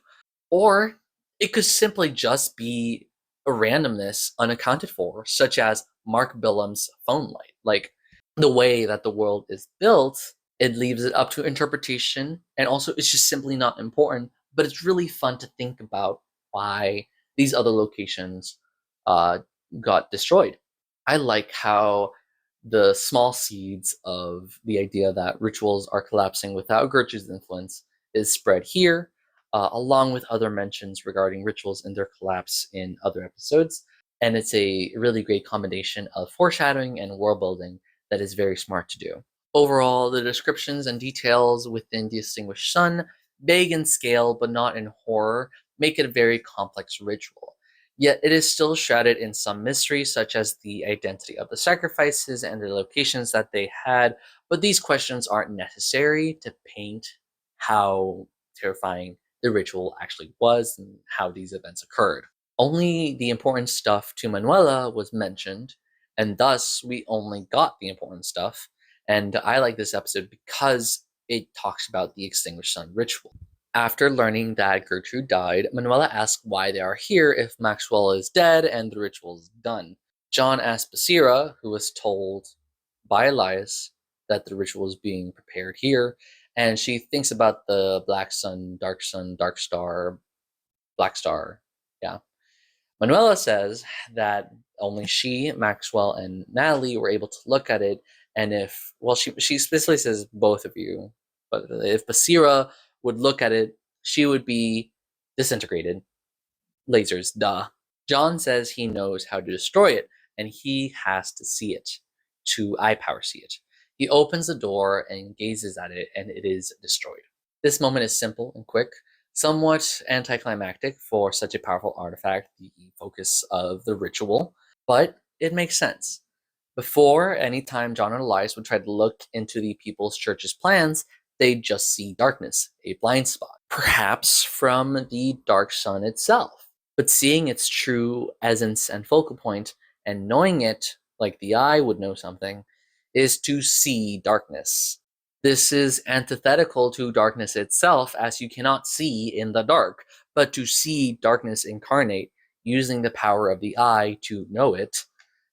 Or it could simply just be a randomness unaccounted for, such as Mark Billam's phone light. The way that the world is built, it leaves it up to interpretation, and also it's just simply not important, but it's really fun to think about why these other locations got destroyed. I like how the small seeds of the idea that rituals are collapsing without Gertrude's influence is spread here, along with other mentions regarding rituals and their collapse in other episodes. And it's a really great combination of foreshadowing and world building that is very smart to do. Overall, the descriptions and details within The Extinguished Sun, vague in scale but not in horror, make it a very complex ritual. Yet it is still shrouded in some mystery, such as the identity of the sacrifices and the locations that they had, but these questions aren't necessary to paint how terrifying the ritual actually was and how these events occurred. Only the important stuff to Manuela was mentioned, and thus we only got the important stuff. And I like this episode because it talks about the Extinguished Sun ritual. After learning that Gertrude died, Manuela asks why they are here if Maxwell is dead and the ritual is done. John asks Basira, who was told by Elias that the ritual is being prepared here, and she thinks about the Black Sun, Dark Star, Black Star. Yeah. Manuela says that only she, Maxwell, and Natalie were able to look at it, and she specifically says both of you, but if Basira would look at it, she would be disintegrated. Lasers, duh. John says he knows how to destroy it, and he has to see it, to eye power see it. He opens the door and gazes at it, and it is destroyed. This moment is simple and quick, somewhat anticlimactic for such a powerful artifact, the focus of the ritual, but it makes sense. Before, anytime John and Elias would try to look into the People's Church's plans, they'd just see darkness, a blind spot, perhaps from the dark sun itself. But seeing its true essence and focal point, and knowing it, like the eye would know something, is to see darkness. This is antithetical to darkness itself, as you cannot see in the dark, but to see darkness incarnate, using the power of the eye to know it.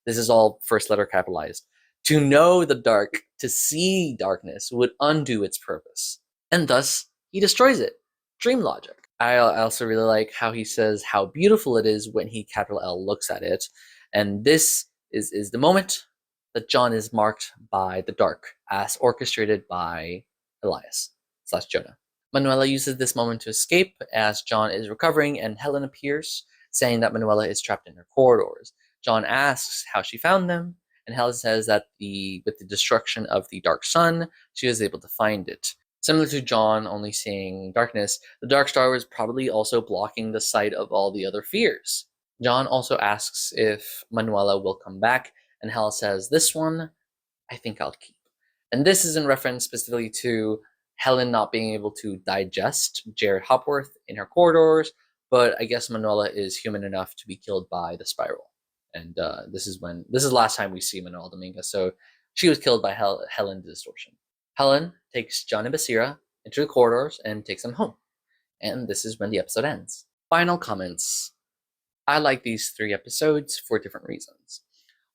This is all first letter capitalized. To know the dark, to see darkness, would undo its purpose. And thus, he destroys it. Dream logic. I also really like how he says how beautiful it is when he, capital L, looks at it. And this is the moment that John is marked by the dark, as orchestrated by Elias/Jonah. Manuela uses this moment to escape as John is recovering, and Helen appears, saying that Manuela is trapped in her corridors. John asks how she found them, and Helen says that with the destruction of the dark sun, she was able to find it. Similar to John only seeing darkness, the Dark Star was probably also blocking the sight of all the other fears. John also asks if Manuela will come back, and Helen says, "This one, I think I'll keep." And this is in reference specifically to Helen not being able to digest Jared Hopworth in her corridors, but I guess Manuela is human enough to be killed by the spiral. And this is the last time we see Manuela Dominguez, so she was killed by Helen Distortion. Helen takes John and Basira into the corridors and takes them home. And this is when the episode ends. Final comments. I like these 3 episodes for different reasons.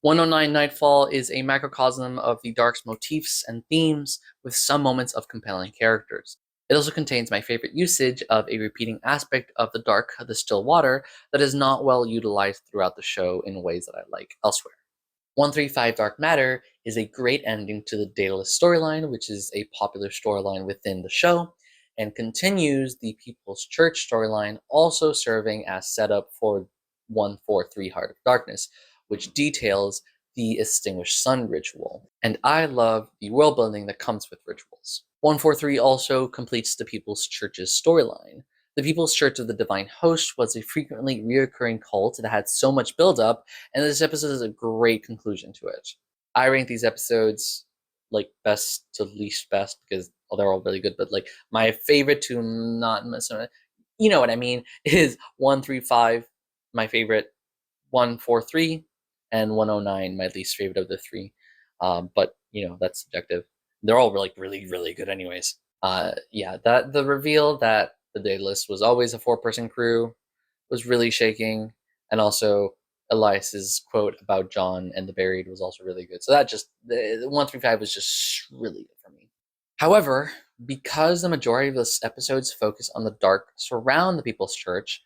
109 Nightfall is a microcosm of the Dark's motifs and themes, with some moments of compelling characters. It also contains my favorite usage of a repeating aspect of the dark, the still water, that is not well utilized throughout the show in ways that I like elsewhere. 135 Dark Matter is a great ending to the Daedalus storyline, which is a popular storyline within the show, and continues the People's Church storyline, also serving as setup for 143 Heart of Darkness, which details the Extinguished Sun ritual. And I love the world building that comes with rituals. 143 also completes the People's Church's storyline. The People's Church of the Divine Host was a frequently reoccurring cult that had so much build-up, and this episode is a great conclusion to it. I rank these episodes like best to least best because they're all really good, but like my favorite to not miss, you know what I mean, is 135, my favorite, 143, and 109, my least favorite of the 3. But you know, that's subjective. They're all really, really good anyways. Yeah, that the reveal that the Daedalus was always a 4-person crew was really shaking, and also Elias's quote about John and the buried was also really good. So that just, the 135 was just really good for me. However, because the majority of the episodes focus on the dark surround the People's Church,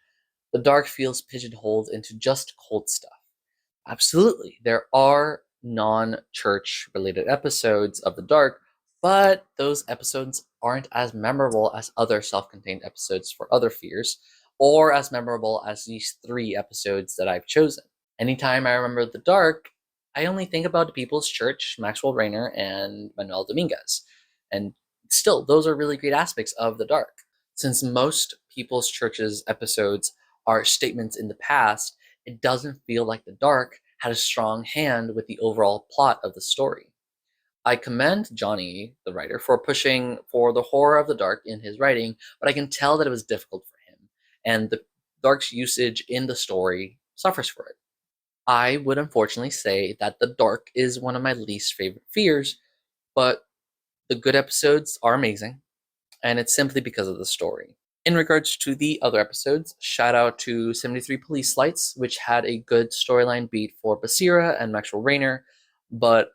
the dark feels pigeonholed into just cult stuff. Absolutely, there are non-church related episodes of the dark, but those episodes aren't as memorable as other self-contained episodes for other fears, or as memorable as these 3 episodes that I've chosen. Anytime I remember the dark, I only think about the People's Church, Maxwell Rayner, and Manuel Dominguez. And still, those are really great aspects of the dark. Since most People's Church's episodes are statements in the past, it doesn't feel like the dark had a strong hand with the overall plot of the story. I commend Johnny, the writer, for pushing for the horror of the dark in his writing, but I can tell that it was difficult for him, and the dark's usage in the story suffers for it. I would unfortunately say that the dark is one of my least favorite fears, but the good episodes are amazing, and it's simply because of the story. In regards to the other episodes, shout out to 73 Police Lights, which had a good storyline beat for Basira and Maxwell Rayner, but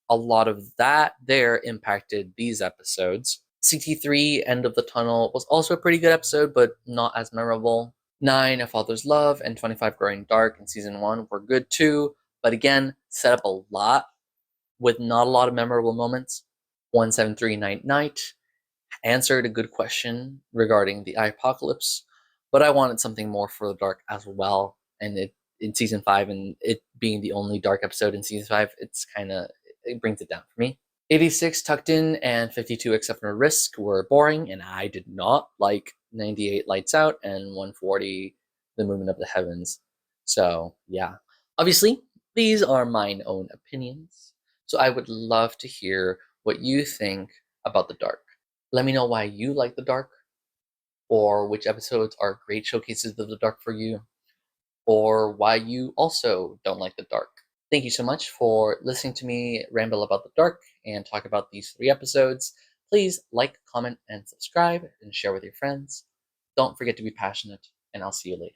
a lot of that there impacted these episodes. CT3, End of the Tunnel, was also a pretty good episode, but not as memorable. 9, A Father's Love, and 25, Growing Dark in Season 1 were good too, but again, set up a lot with not a lot of memorable moments. 173, Night Night answered a good question regarding the apocalypse, but I wanted something more for the dark as well, and in Season 5, and it being the only dark episode in Season 5, it brings it down for me. 86, Tucked In, and 52, Accepting a Risk were boring, and I did not like 98, Lights Out, and 140, The Movement of the Heavens. So, yeah. Obviously, These are mine own opinions, so I would love to hear what you think about the dark. Let me know why you like the dark, or which episodes are great showcases of the dark for you, or why you also don't like the dark. Thank you so much for listening to me ramble about the dark and talk about these 3 episodes. Please like, comment, and subscribe, and share with your friends. Don't forget to be passionate, and I'll see you later.